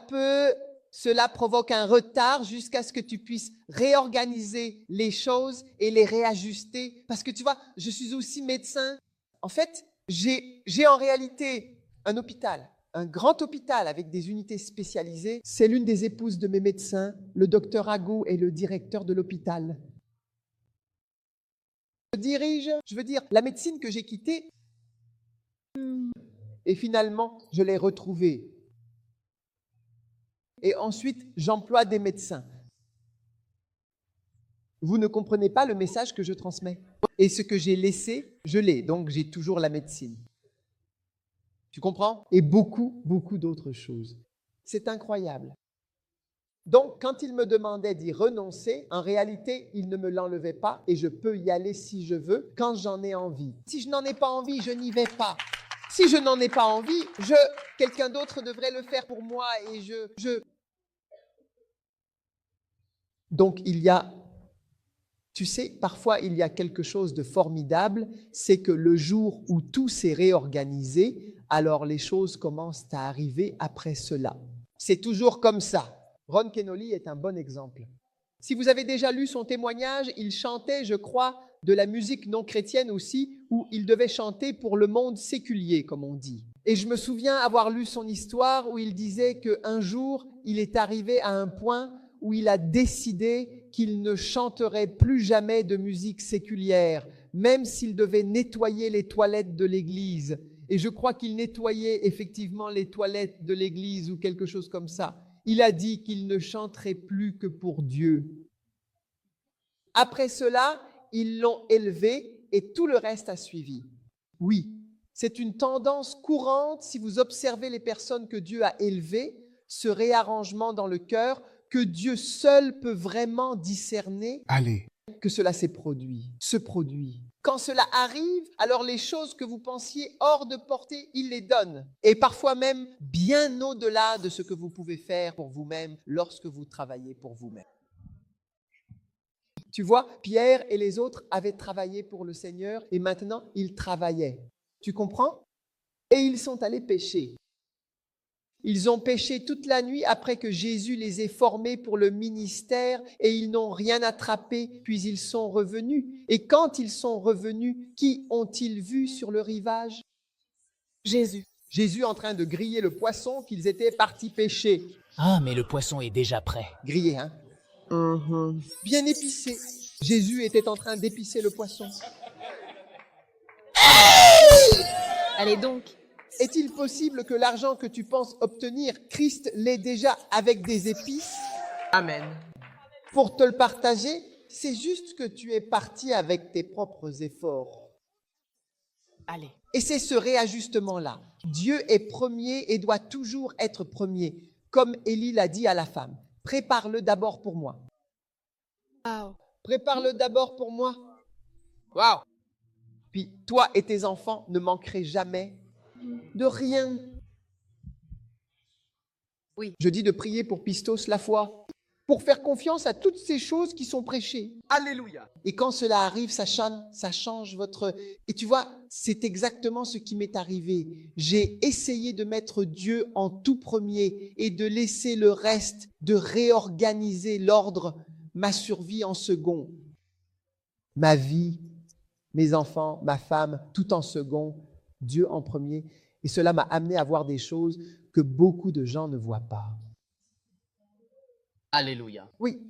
provoque un retard jusqu'à ce que tu puisses réorganiser les choses et les réajuster. Parce que tu vois, je suis aussi médecin. En fait, j'ai en réalité un hôpital, un grand hôpital avec des unités spécialisées. C'est l'une des épouses de mes médecins, le docteur Agou est le directeur de l'hôpital. Je veux dire, la médecine que j'ai quittée, et finalement, je l'ai retrouvée. Et ensuite, j'emploie des médecins. Vous ne comprenez pas le message que je transmets. Et ce que j'ai laissé, je l'ai. Donc, j'ai toujours la médecine. Tu comprends? Et beaucoup d'autres choses. C'est incroyable. Donc, quand il me demandait d'y renoncer, en réalité, il ne me l'enlevait pas et je peux y aller si je veux, quand j'en ai envie. Si je n'en ai pas envie, je n'y vais pas. Si je n'en ai pas envie, quelqu'un d'autre devrait le faire pour moi et Donc, tu sais, parfois, il y a quelque chose de formidable, c'est que le jour où tout s'est réorganisé, alors les choses commencent à arriver après cela. C'est toujours comme ça. Ron Kenoly est un bon exemple. Si vous avez déjà lu son témoignage, il chantait, je crois, de la musique non chrétienne aussi, où il devait chanter pour le monde séculier, comme on dit. Et je me souviens avoir lu son histoire où il disait qu'un jour, il est arrivé à un point où il a décidé qu'il ne chanterait plus jamais de musique séculière, même s'il devait nettoyer les toilettes de l'église. Et je crois qu'il nettoyait effectivement les toilettes de l'église ou quelque chose comme ça. Il a dit qu'il ne chanterait plus que pour Dieu. Après cela, ils l'ont élevé et tout le reste a suivi. Oui, c'est une tendance courante si vous observez les personnes que Dieu a élevées, ce réarrangement dans le cœur que Dieu seul peut vraiment discerner Allez. que cela se produit. Quand cela arrive, alors les choses que vous pensiez hors de portée, il les donne. Et parfois même bien au-delà de ce que vous pouvez faire pour vous-même lorsque vous travaillez pour vous-même. Tu vois, Pierre et les autres avaient travaillé pour le Seigneur et maintenant ils travaillaient. Tu comprends? Et ils sont allés pêcher. Ils ont pêché toute la nuit après que Jésus les ait formés pour le ministère et ils n'ont rien attrapé, puis ils sont revenus. Et quand ils sont revenus, qui ont-ils vu sur le rivage? Jésus. Jésus en train de griller le poisson qu'ils étaient partis pêcher. Ah, mais le poisson est déjà prêt. Grillé, hein? Bien épicé. Jésus était en train d'épicer le poisson. Allez donc. Est-il possible que l'argent que tu penses obtenir, Christ l'ait déjà avec des épices? Amen. Pour te le partager, c'est juste que tu es parti avec tes propres efforts. Allez. Et c'est ce réajustement-là. Dieu est premier et doit toujours être premier. Comme Élie l'a dit à la femme, prépare-le d'abord pour moi. Wow. Prépare-le d'abord pour moi. Wow. Puis toi et tes enfants ne manquerez jamais de rien. Oui. Je dis de prier pour Pistos la foi, pour faire confiance à toutes ces choses qui sont prêchées. Alléluia. Et quand cela arrive, ça change votre... Et tu vois, c'est exactement ce qui m'est arrivé. J'ai essayé de mettre Dieu en tout premier et de laisser le reste, de réorganiser l'ordre, ma survie en second. Ma vie, mes enfants, ma femme, tout en second, Dieu en premier. Et cela m'a amené à voir des choses que beaucoup de gens ne voient pas. Alléluia. Oui.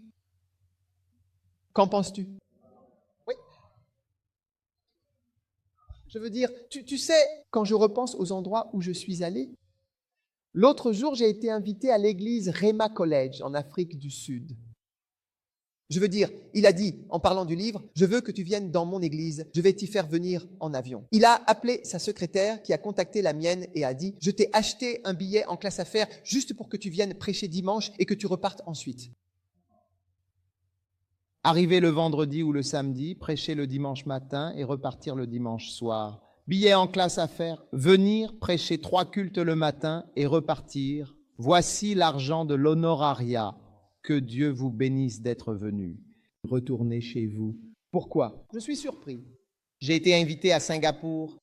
Qu'en penses-tu? Oui. Je veux dire, tu sais, quand je repense aux endroits où je suis allé, l'autre jour, j'ai été invité à l'église Rhema College en Afrique du Sud. Je veux dire, il a dit, en parlant du livre, je veux que tu viennes dans mon église, je vais t'y faire venir en avion. Il a appelé sa secrétaire qui a contacté la mienne et a dit, je t'ai acheté un billet en classe affaires juste pour que tu viennes prêcher dimanche et que tu repartes ensuite. Arriver le vendredi ou le samedi, prêcher le dimanche matin et repartir le dimanche soir. Billet en classe affaires, venir prêcher 3 cultes le matin et repartir. Voici l'argent de l'honorariat. Que Dieu vous bénisse d'être venu. Retournez chez vous. Pourquoi? Je suis surpris. J'ai été invité à Singapour.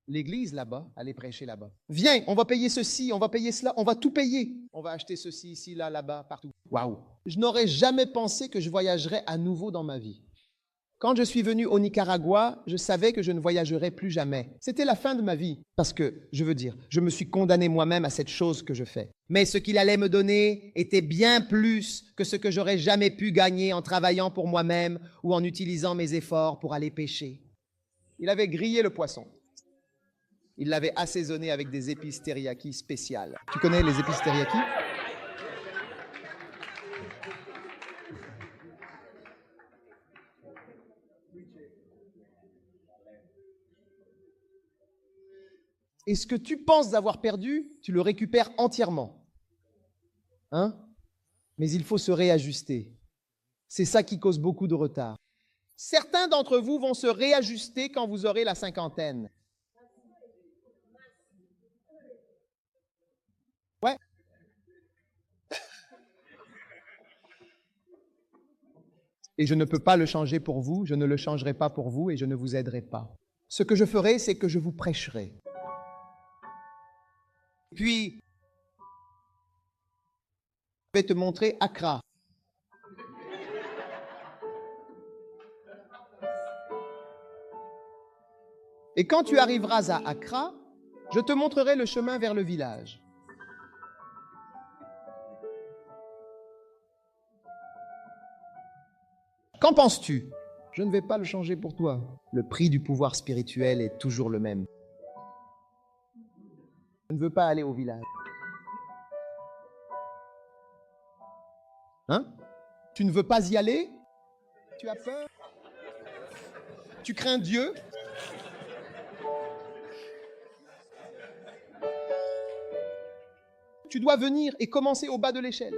L'église là-bas, aller prêcher là-bas. Viens, on va payer ceci, on va payer cela, on va tout payer. On va acheter ceci, ici, là, là-bas, partout. Waouh! Je n'aurais jamais pensé que je voyagerais à nouveau dans ma vie. Quand je suis venu au Nicaragua, je savais que je ne voyagerais plus jamais. C'était la fin de ma vie. Parce que, je veux dire, je me suis condamné moi-même à cette chose que je fais. Mais ce qu'il allait me donner était bien plus que ce que j'aurais jamais pu gagner en travaillant pour moi-même ou en utilisant mes efforts pour aller pêcher. Il avait grillé le poisson. Il l'avait assaisonné avec des épices teriyaki spéciales. Tu connais les épices teriyaki? Et ce que tu penses avoir perdu, tu le récupères entièrement. Hein? Mais il faut se réajuster. C'est ça qui cause beaucoup de retard. Certains d'entre vous vont se réajuster quand vous aurez la cinquantaine. Ouais. Et je ne peux pas le changer pour vous, je ne le changerai pas pour vous et je ne vous aiderai pas. Ce que je ferai, c'est que je vous prêcherai. Puis, je vais te montrer Accra. Et quand tu arriveras à Accra, je te montrerai le chemin vers le village. Qu'en penses-tu? Je ne vais pas le changer pour toi. Le prix du pouvoir spirituel est toujours le même. Je ne veux pas aller au village. Hein? Tu ne veux pas y aller? Tu as peur? Tu crains Dieu? Tu dois venir et commencer au bas de l'échelle.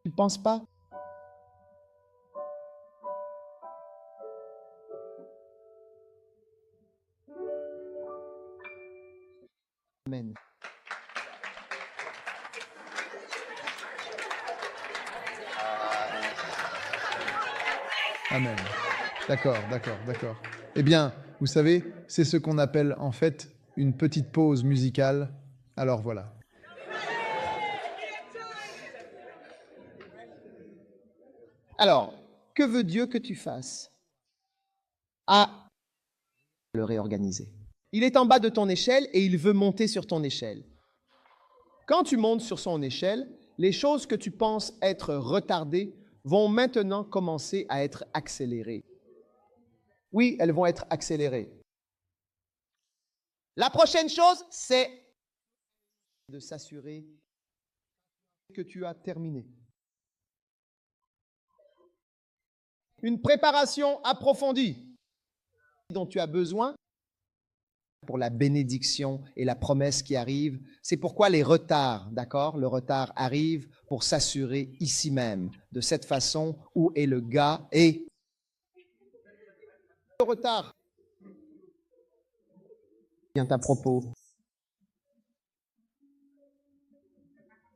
Tu ne penses pas? Amen. Amen. D'accord, d'accord, d'accord. Eh bien, vous savez, c'est ce qu'on appelle en fait une petite pause musicale. Alors voilà. Alors, que veut Dieu que tu fasses? À le réorganiser. Il est en bas de ton échelle et il veut monter sur ton échelle. Quand tu montes sur son échelle, les choses que tu penses être retardées vont maintenant commencer à être accélérées. Oui, elles vont être accélérées. La prochaine chose, c'est de s'assurer que tu as terminé. Une préparation approfondie dont tu as besoin pour la bénédiction et la promesse qui arrive. C'est pourquoi les retards, d'accord? Le retard arrive pour s'assurer ici même, de cette façon, où est le gars et le retard vient à propos.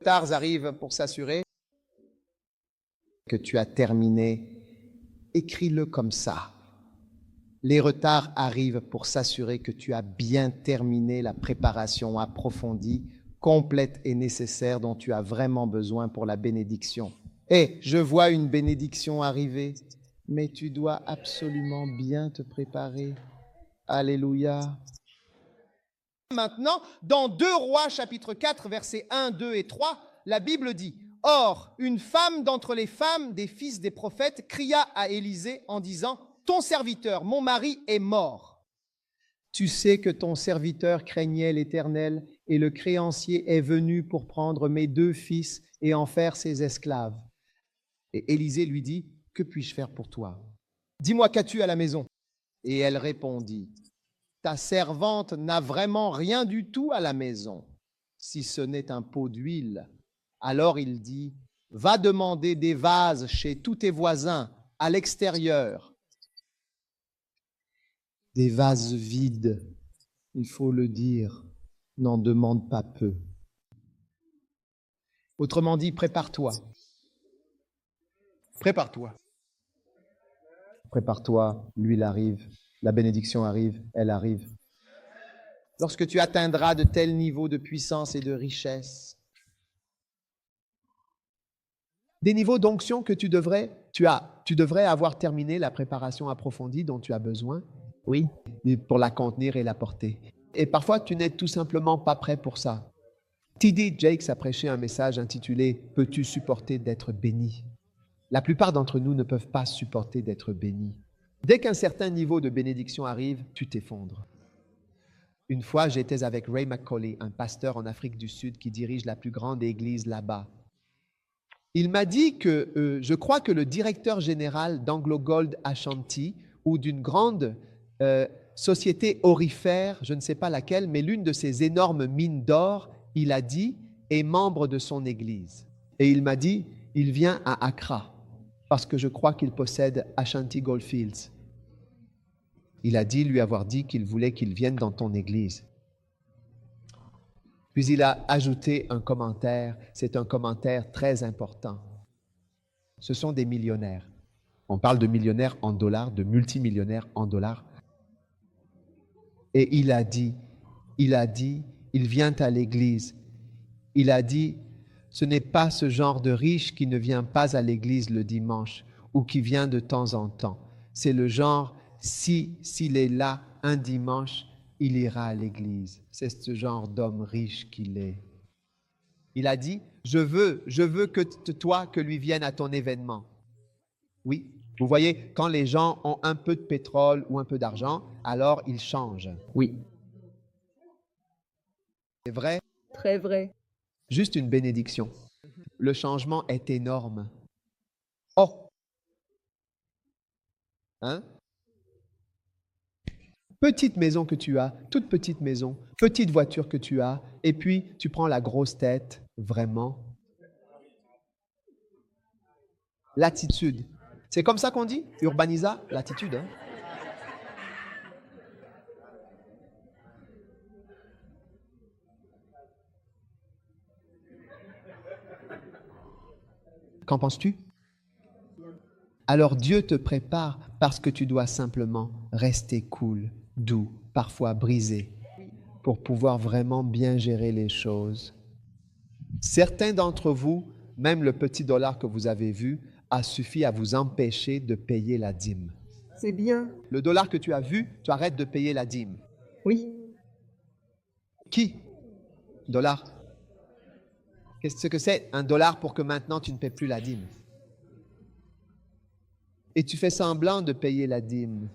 Les retards arrivent pour s'assurer que tu as terminé. Écris-le comme ça. Les retards arrivent pour s'assurer que tu as bien terminé la préparation approfondie, complète et nécessaire dont tu as vraiment besoin pour la bénédiction. Et je vois une bénédiction arriver, mais tu dois absolument bien te préparer. Alléluia. Maintenant, dans 2 Rois chapitre 4, versets 1, 2 et 3, la Bible dit: « Or, une femme d'entre les femmes des fils des prophètes cria à Élisée en disant: « Ton serviteur, mon mari, est mort. Tu sais que ton serviteur craignait l'Éternel, et le créancier est venu pour prendre mes 2 fils et en faire ses esclaves. » Et Élisée lui dit: « Que puis-je faire pour toi? Dis-moi, qu'as-tu à la maison? » Et elle répondit: « Ta servante n'a vraiment rien du tout à la maison, si ce n'est un pot d'huile. » Alors il dit: « Va demander des vases chez tous tes voisins, à l'extérieur. » Des vases vides, il faut le dire, n'en demande pas peu. Autrement dit, prépare-toi. Prépare-toi. Prépare-toi, l'huile arrive, la bénédiction arrive, elle arrive. Lorsque tu atteindras de tels niveaux de puissance et de richesse, des niveaux d'onction que tu devrais avoir terminé la préparation approfondie dont tu as besoin. Oui. Pour la contenir et la porter. Et parfois, tu n'es tout simplement pas prêt pour ça. T.D. Jakes a prêché un message intitulé « Peux-tu supporter d'être béni ?» La plupart d'entre nous ne peuvent pas supporter d'être bénis. Dès qu'un certain niveau de bénédiction arrive, tu t'effondres. Une fois, j'étais avec Ray McCauley, un pasteur en Afrique du Sud qui dirige la plus grande église là-bas. Il m'a dit que je crois que le directeur général d'Anglo-Gold Ashanti ou d'une grande société aurifère, je ne sais pas laquelle, mais l'une de ces énormes mines d'or, il a dit, est membre de son église. Et il m'a dit, il vient à Accra parce que je crois qu'il possède Ashanti Goldfields. Il a dit lui avoir dit qu'il voulait qu'il vienne dans ton église. Puis il a ajouté un commentaire, c'est un commentaire très important. Ce sont des millionnaires. On parle de millionnaires en dollars, de multimillionnaires en dollars. Et il a dit, il vient à l'église. Il a dit, ce n'est pas ce genre de riche qui ne vient pas à l'église le dimanche ou qui vient de temps en temps. C'est le genre, s'il est là un dimanche, il ira à l'église. C'est ce genre d'homme riche qu'il est. Il a dit, je veux que toi, que lui vienne à ton événement. Oui, vous voyez, quand les gens ont un peu de pétrole ou un peu d'argent, alors ils changent. Oui. C'est vrai? Très vrai. Juste une bénédiction. Le changement est énorme. Oh! Hein? Petite maison que tu as, toute petite maison, petite voiture que tu as, et puis tu prends la grosse tête, vraiment. L'attitude. C'est comme ça qu'on dit? Urbanisa? L'attitude, hein? Qu'en penses-tu? Alors Dieu te prépare parce que tu dois simplement rester cool, doux, parfois brisé, pour pouvoir vraiment bien gérer les choses. Certains d'entre vous, même le petit dollar que vous avez vu, a suffi à vous empêcher de payer la dîme. C'est bien. Le dollar que tu as vu, tu arrêtes de payer la dîme. Oui. Qui? Dollar. Qu'est-ce que c'est un dollar pour que maintenant tu ne paies plus la dîme? Et tu fais semblant de payer la dîme.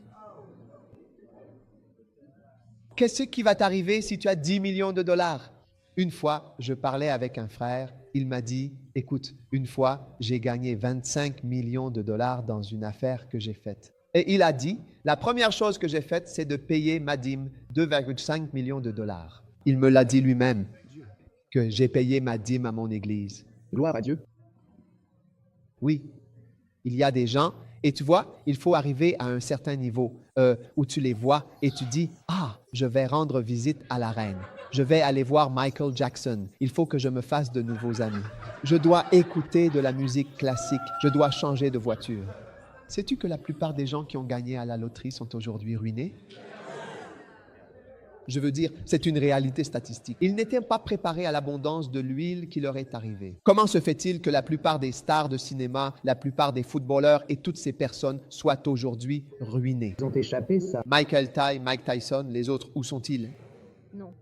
Qu'est-ce qui va t'arriver si tu as 10 millions de dollars? Une fois, je parlais avec un frère, il m'a dit, écoute, une fois, j'ai gagné 25 millions de dollars dans une affaire que j'ai faite. Et il a dit, la première chose que j'ai faite, c'est de payer ma dîme, 2,5 millions de dollars. Il me l'a dit lui-même, que j'ai payé ma dîme à mon église. Gloire à Dieu. Oui, il y a des gens, et tu vois, il faut arriver à un certain niveau où tu les vois et tu dis, ah, je vais rendre visite à la reine. Je vais aller voir Michael Jackson. Il faut que je me fasse de nouveaux amis. Je dois écouter de la musique classique. Je dois changer de voiture. Sais-tu que la plupart des gens qui ont gagné à la loterie sont aujourd'hui ruinés? Je veux dire, c'est une réalité statistique. Ils n'étaient pas préparés à l'abondance de l'huile qui leur est arrivée. Comment se fait-il que la plupart des stars de cinéma, la plupart des footballeurs et toutes ces personnes soient aujourd'hui ruinés? Ils ont échappé, ça. Mike Tyson, les autres, où sont-ils? Non.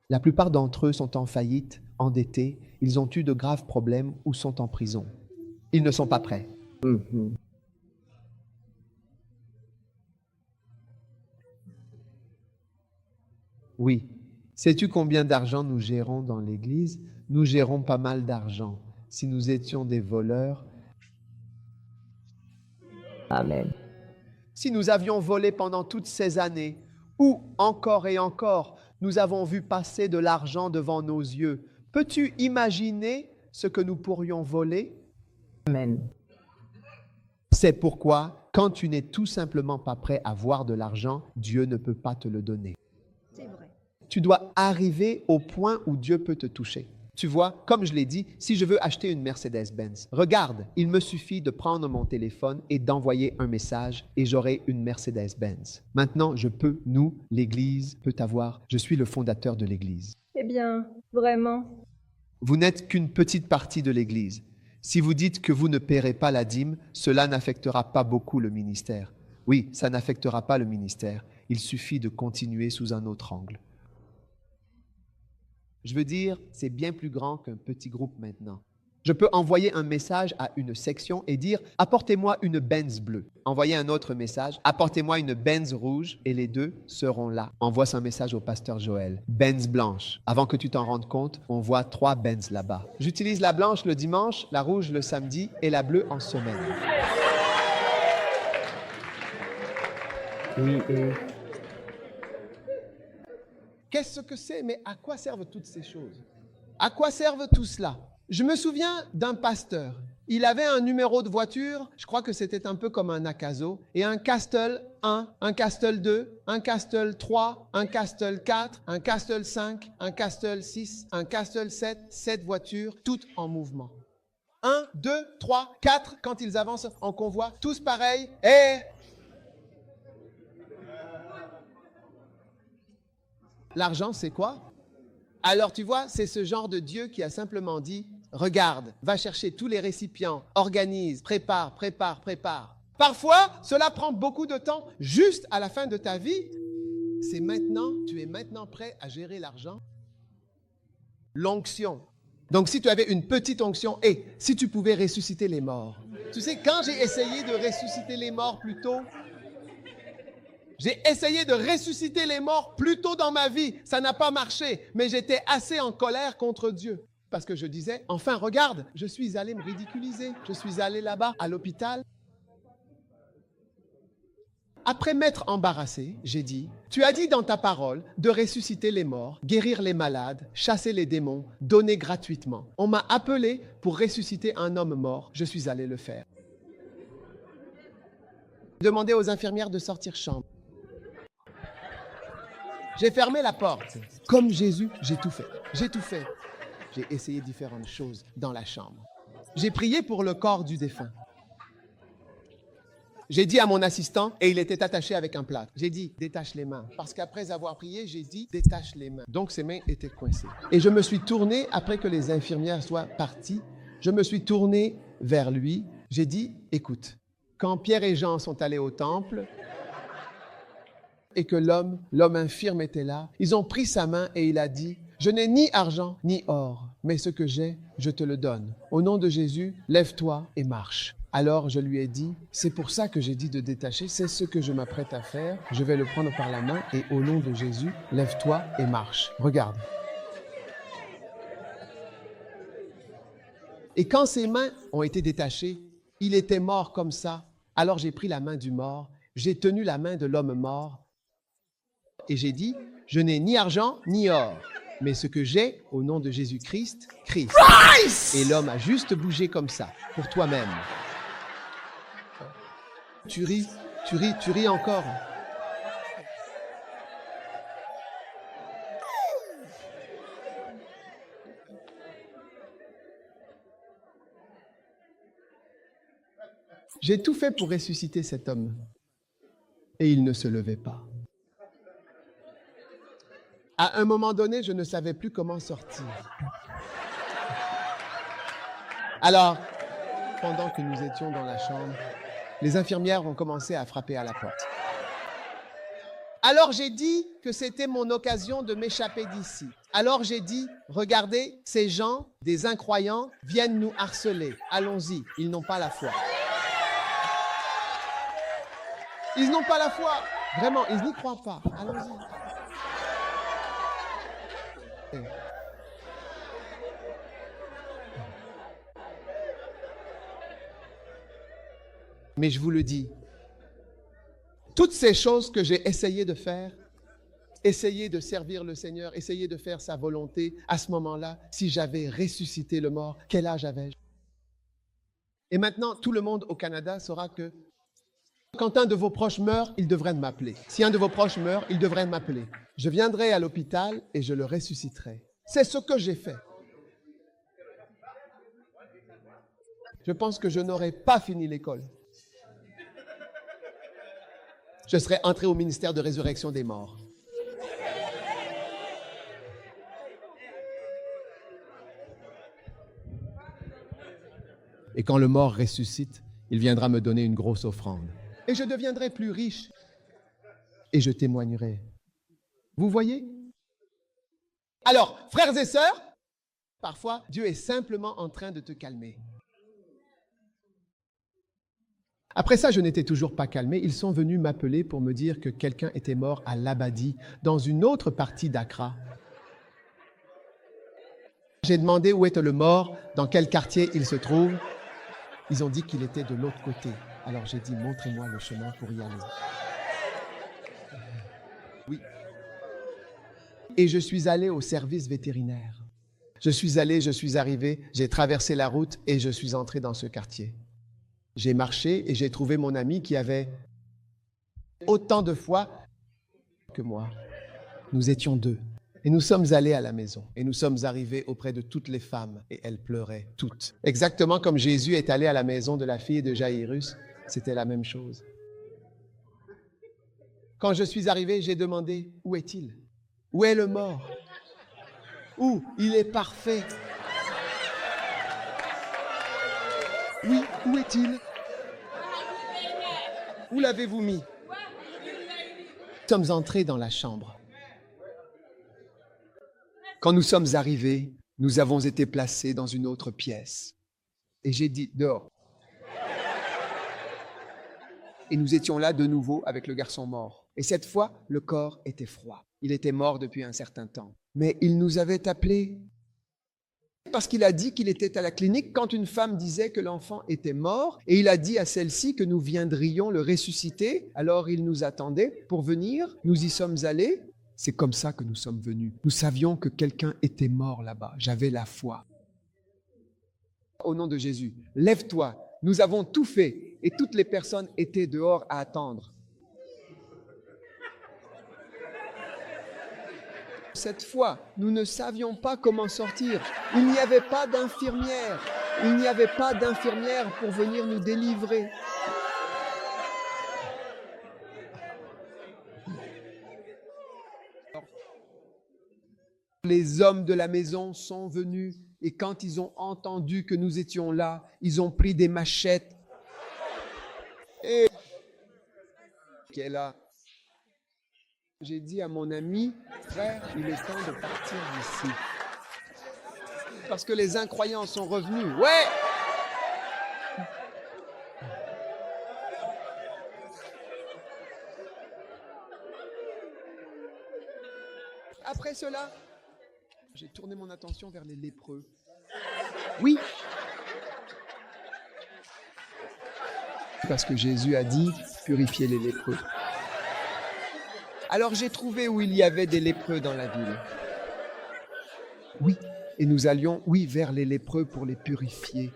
La plupart d'entre eux sont en faillite, endettés, ils ont eu de graves problèmes ou sont en prison. Ils ne sont pas prêts. Oui. Sais-tu combien d'argent nous gérons dans l'Église? Nous gérons pas mal d'argent. Si nous étions des voleurs, Amen. si nous avions volé pendant toutes ces années, ou encore et encore, nous avons vu passer de l'argent devant nos yeux, peux-tu imaginer ce que nous pourrions voler? Amen. C'est pourquoi, quand tu n'es tout simplement pas prêt à voir de l'argent, Dieu ne peut pas te le donner. C'est vrai. Tu dois arriver au point où Dieu peut te toucher. Tu vois, comme je l'ai dit, si je veux acheter une Mercedes-Benz, regarde, il me suffit de prendre mon téléphone et d'envoyer un message et j'aurai une Mercedes-Benz. Maintenant, nous, l'Église, peut avoir, je suis le fondateur de l'Église. Eh bien, vraiment. Vous n'êtes qu'une petite partie de l'Église. Si vous dites que vous ne paierez pas la dîme, cela n'affectera pas beaucoup le ministère. Oui, ça n'affectera pas le ministère. Il suffit de continuer sous un autre angle. Je veux dire, c'est bien plus grand qu'un petit groupe maintenant. Je peux envoyer un message à une section et dire « Apportez-moi une Benz bleue ». Envoyer un autre message « Apportez-moi une Benz rouge » et les deux seront là. Envoie ce message au pasteur Joël. Benz blanche. Avant que tu t'en rendes compte, on voit 3 Benz là-bas. J'utilise la blanche le dimanche, la rouge le samedi et la bleue en semaine. Oui, et... Qu'est-ce que c'est? Mais à quoi servent toutes ces choses? À quoi servent tout cela? Je me souviens d'un pasteur. Il avait un numéro de voiture, je crois que c'était un peu comme un Akazo, et un Castle 1, un Castle 2, un Castle 3, un Castle 4, un Castle 5, un Castle 6, un Castle 7, 7 voitures, toutes en mouvement. 1, 2, 3, 4, quand ils avancent en convoi, tous pareils, et... L'argent, c'est quoi? Alors tu vois, c'est ce genre de Dieu qui a simplement dit, regarde, va chercher tous les récipients, organise, prépare. Parfois, cela prend beaucoup de temps, juste à la fin de ta vie. C'est maintenant, tu es maintenant prêt à gérer l'argent. L'onction. Donc si tu avais une petite onction, et si tu pouvais ressusciter les morts. Tu sais, quand j'ai essayé de ressusciter les morts plus tôt, J'ai essayé de ressusciter les morts plus tôt dans ma vie. Ça n'a pas marché, mais j'étais assez en colère contre Dieu. Parce que je disais, enfin, regarde, je suis allé me ridiculiser. Je suis allé là-bas, à l'hôpital. Après m'être embarrassé, j'ai dit, tu as dit dans ta parole de ressusciter les morts, guérir les malades, chasser les démons, donner gratuitement. On m'a appelé pour ressusciter un homme mort. Je suis allé le faire. Demandez aux infirmières de sortir chambre. J'ai fermé la porte. Comme Jésus, j'ai tout fait. J'ai tout fait. J'ai essayé différentes choses dans la chambre. J'ai prié pour le corps du défunt. J'ai dit à mon assistant, et il était attaché avec un plâtre, j'ai dit, détache les mains. Parce qu'après avoir prié, j'ai dit, détache les mains. Donc ses mains étaient coincées. Et je me suis tourné, après que les infirmières soient parties, je me suis tourné vers lui. J'ai dit, écoute, quand Pierre et Jean sont allés au temple, et que l'homme infirme était là, ils ont pris sa main et il a dit, je n'ai ni argent ni or, mais ce que j'ai, je te le donne. Au nom de Jésus, lève-toi et marche. Alors je lui ai dit, c'est pour ça que j'ai dit de détacher, c'est ce que je m'apprête à faire. Je vais le prendre par la main et au nom de Jésus, lève-toi et marche. Regarde. Et quand ses mains ont été détachées, il était mort comme ça. Alors j'ai pris la main du mort, j'ai tenu la main de l'homme mort et j'ai dit, je n'ai ni argent ni or, mais ce que j'ai, au nom de Jésus-Christ, Christ. Et l'homme a juste bougé comme ça, pour toi-même. Tu ris encore. J'ai tout fait pour ressusciter cet homme. Et il ne se levait pas. À un moment donné, je ne savais plus comment sortir. Alors, pendant que nous étions dans la chambre, les infirmières ont commencé à frapper à la porte. Alors j'ai dit que c'était mon occasion de m'échapper d'ici. Alors j'ai dit, regardez, ces gens, des incroyants, viennent nous harceler. Allons-y, ils n'ont pas la foi. Ils n'ont pas la foi. Vraiment, ils n'y croient pas. Allons-y. Mais je vous le dis, toutes ces choses que j'ai essayé de faire, essayer de servir le Seigneur, essayer de faire sa volonté, à ce moment-là, si j'avais ressuscité le mort, quel âge avais-je? Et maintenant, tout le monde au Canada saura que quand un de vos proches meurt, il devrait m'appeler. Si un de vos proches meurt, il devrait m'appeler. Je viendrai à l'hôpital et je le ressusciterai. C'est ce que j'ai fait. Je pense que je n'aurais pas fini l'école. Je serais entré au ministère de résurrection des morts. Et quand le mort ressuscite, il viendra me donner une grosse offrande. Et je deviendrai plus riche. Et je témoignerai. Vous voyez? Alors, frères et sœurs, parfois, Dieu est simplement en train de te calmer. Après ça, je n'étais toujours pas calmé. Ils sont venus m'appeler pour me dire que quelqu'un était mort à Labadie, dans une autre partie d'Accra. J'ai demandé où était le mort, dans quel quartier il se trouve. Ils ont dit qu'il était de l'autre côté. Alors j'ai dit, montrez-moi le chemin pour y aller. Oui. Et je suis allé au service vétérinaire. Je suis arrivé, j'ai traversé la route et je suis entré dans ce quartier. J'ai marché et j'ai trouvé mon ami qui avait autant de foi que moi. Nous étions deux. Et nous sommes allés à la maison. Et nous sommes arrivés auprès de toutes les femmes. Et elles pleuraient, toutes. Exactement comme Jésus est allé à la maison de la fille de Jaïrus. C'était la même chose. Quand je suis arrivé, j'ai demandé, où est-il? Où est le mort? Où? Il est parfait. Oui, où est-il? Où l'avez-vous mis? Nous sommes entrés dans la chambre. Quand nous sommes arrivés, nous avons été placés dans une autre pièce. Et j'ai dit, dehors. Et nous étions là de nouveau avec le garçon mort. Et cette fois, le corps était froid. Il était mort depuis un certain temps. Mais il nous avait appelés parce qu'il a dit qu'il était à la clinique quand une femme disait que l'enfant était mort et il a dit à celle-ci que nous viendrions le ressusciter. Alors il nous attendait pour venir. Nous y sommes allés. C'est comme ça que nous sommes venus. Nous savions que quelqu'un était mort là-bas. J'avais la foi. Au nom de Jésus, lève-toi. Nous avons tout fait et toutes les personnes étaient dehors à attendre. Cette fois, nous ne savions pas comment sortir. Il n'y avait pas d'infirmière. Il n'y avait pas d'infirmière pour venir nous délivrer. Les hommes de la maison sont venus et quand ils ont entendu que nous étions là, ils ont pris des machettes. Et qui est là. J'ai dit à mon ami, frère, il est temps de partir d'ici. Parce que les incroyants sont revenus. Ouais! Après cela, j'ai tourné mon attention vers les lépreux. Oui. Parce que Jésus a dit, purifiez les lépreux. Alors j'ai trouvé où il y avait des lépreux dans la ville. Oui, et nous allions, oui, vers les lépreux pour les purifier.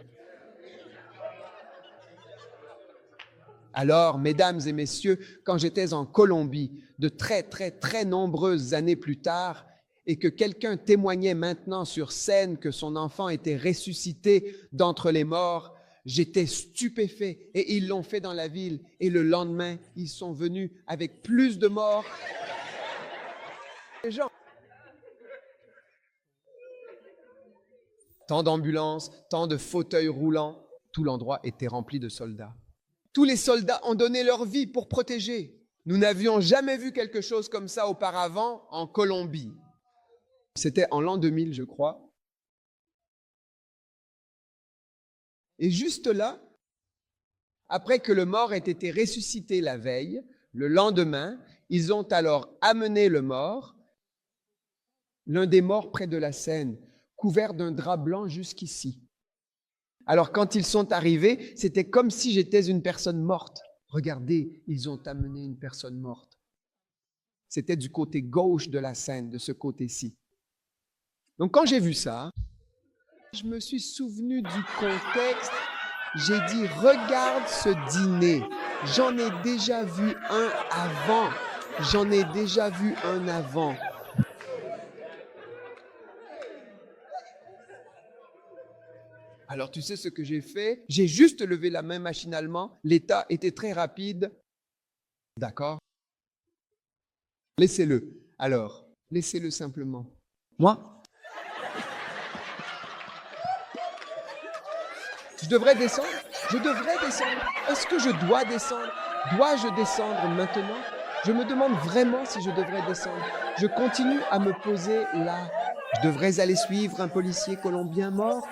Alors, mesdames et messieurs, quand j'étais en Colombie, de très nombreuses années plus tard, et que quelqu'un témoignait maintenant sur scène que son enfant était ressuscité d'entre les morts, j'étais stupéfait et ils l'ont fait dans la ville et le lendemain, ils sont venus avec plus de morts. Les gens. Tant d'ambulances, tant de fauteuils roulants, tout l'endroit était rempli de soldats. Tous les soldats ont donné leur vie pour protéger. Nous n'avions jamais vu quelque chose comme ça auparavant en Colombie. C'était en l'an 2000, je crois. Et juste là, après que le mort ait été ressuscité la veille, le lendemain, ils ont alors amené le mort, l'un des morts près de la Seine, couvert d'un drap blanc jusqu'ici. Alors quand ils sont arrivés, c'était comme si j'étais une personne morte. Regardez, ils ont amené une personne morte. C'était du côté gauche de la Seine, de ce côté-ci. Donc quand j'ai vu ça, je me suis souvenu du contexte. J'ai dit, regarde ce dîner. J'en ai déjà vu un avant. J'en ai déjà vu un avant. Alors tu sais ce que j'ai fait? J'ai juste levé la main machinalement. L'état était très rapide. D'accord? Laissez-le. Alors, laissez-le simplement. Moi? Je devrais descendre? Je devrais descendre. Est-ce que je dois descendre? Dois-je descendre maintenant? Je me demande vraiment si je devrais descendre. Je continue à me poser là. Je devrais aller suivre un policier colombien mort?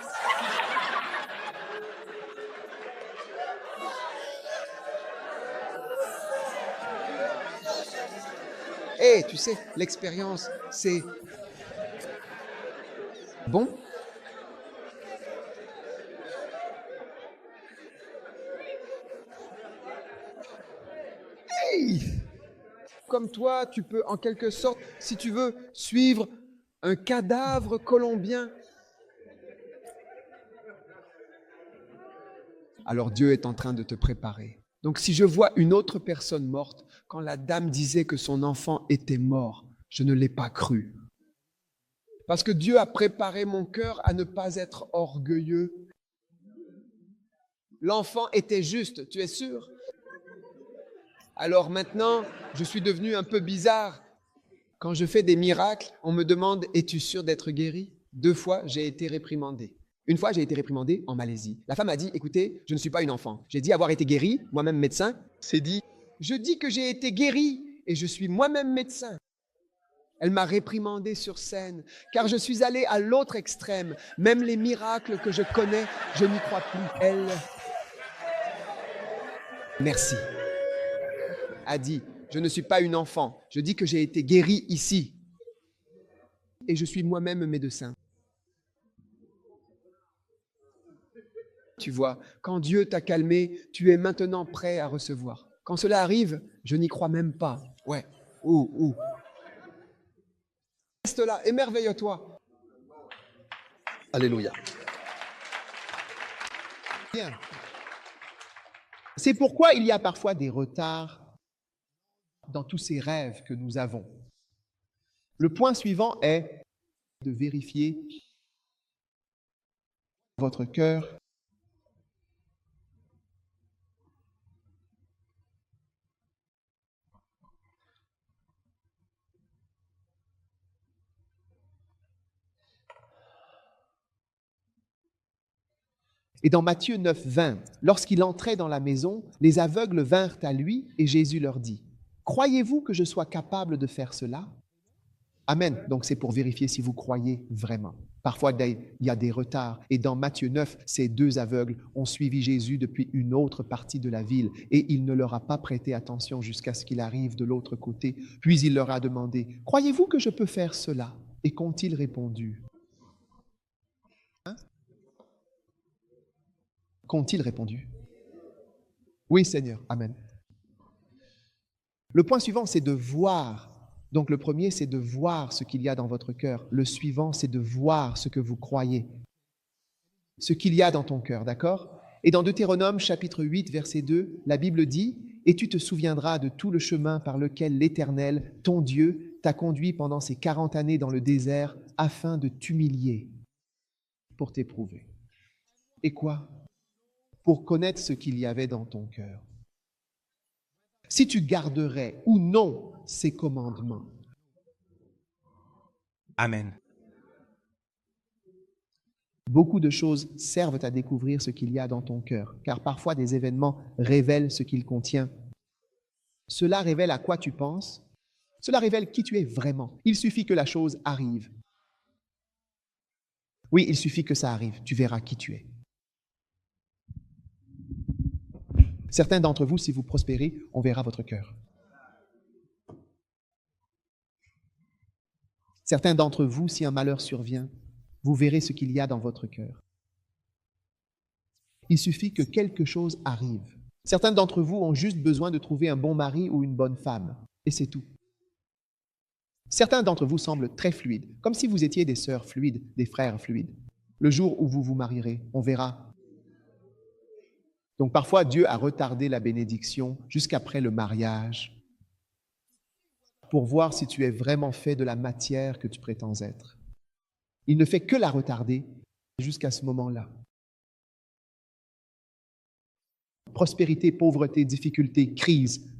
Eh, tu sais, l'expérience, c'est bon. Comme toi, tu peux en quelque sorte, si tu veux, suivre un cadavre colombien. Alors Dieu est en train de te préparer. Donc si je vois une autre personne morte, quand la dame disait que son enfant était mort, je ne l'ai pas cru. Parce que Dieu a préparé mon cœur à ne pas être orgueilleux. L'enfant était juste, tu es sûr? Alors maintenant, je suis devenu un peu bizarre. Quand je fais des miracles, on me demande « Es-tu sûr d'être guéri ?» 2 fois, j'ai été réprimandé. Une fois, j'ai été réprimandé en Malaisie. La femme a dit « Écoutez, je ne suis pas une enfant. J'ai dit avoir été guéri, moi-même médecin. C'est dit. Je dis que j'ai été guéri et je suis moi-même médecin. » Elle m'a réprimandé sur scène, car je suis allé à l'autre extrême. Même les miracles que je connais, je n'y crois plus. Elle, merci, a dit, Je ne suis pas une enfant. Je dis que j'ai été guéri ici. Et je suis moi-même médecin. Tu vois, quand Dieu t'a calmé, tu es maintenant prêt à recevoir. Quand cela arrive, je n'y crois même pas. Ouais. Ouh. Reste là, émerveille-toi. Alléluia. Bien. C'est pourquoi il y a parfois des retards dans tous ces rêves que nous avons. Le point suivant est de vérifier votre cœur. Et dans Matthieu 9, 20, lorsqu'il entrait dans la maison, les aveugles vinrent à lui et Jésus leur dit, « Croyez-vous que je sois capable de faire cela ?» Amen. Donc c'est pour vérifier si vous croyez vraiment. Parfois, il y a des retards. Et dans Matthieu 9, ces deux aveugles ont suivi Jésus depuis une autre partie de la ville et il ne leur a pas prêté attention jusqu'à ce qu'il arrive de l'autre côté. Puis il leur a demandé, « Croyez-vous que je peux faire cela ?» Et qu'ont-ils répondu? Qu'ont-ils répondu? Oui, Seigneur. Amen. Le point suivant, c'est de voir. Donc, le premier, c'est de voir ce qu'il y a dans votre cœur. Le suivant, c'est de voir ce que vous croyez. Ce qu'il y a dans ton cœur, d'accord? Et dans Deutéronome, chapitre 8, verset 2, la Bible dit, « Et tu te souviendras de tout le chemin par lequel l'Éternel, ton Dieu, t'a conduit pendant ces 40 années dans le désert afin de t'humilier pour t'éprouver. » Et quoi? Pour connaître ce qu'il y avait dans ton cœur. Si tu garderais ou non ces commandements. Amen. Beaucoup de choses servent à découvrir ce qu'il y a dans ton cœur, car parfois des événements révèlent ce qu'il contient. Cela révèle à quoi tu penses. Cela révèle qui tu es vraiment. Il suffit que la chose arrive. Oui, il suffit que ça arrive. Tu verras qui tu es. Certains d'entre vous, si vous prospérez, on verra votre cœur. Certains d'entre vous, si un malheur survient, vous verrez ce qu'il y a dans votre cœur. Il suffit que quelque chose arrive. Certains d'entre vous ont juste besoin de trouver un bon mari ou une bonne femme, et c'est tout. Certains d'entre vous semblent très fluides, comme si vous étiez des sœurs fluides, des frères fluides. Le jour où vous vous marierez, on verra. Donc parfois, Dieu a retardé la bénédiction jusqu'après le mariage pour voir si tu es vraiment fait de la matière que tu prétends être. Il ne fait que la retarder jusqu'à ce moment-là. Prospérité, pauvreté, difficulté, crise.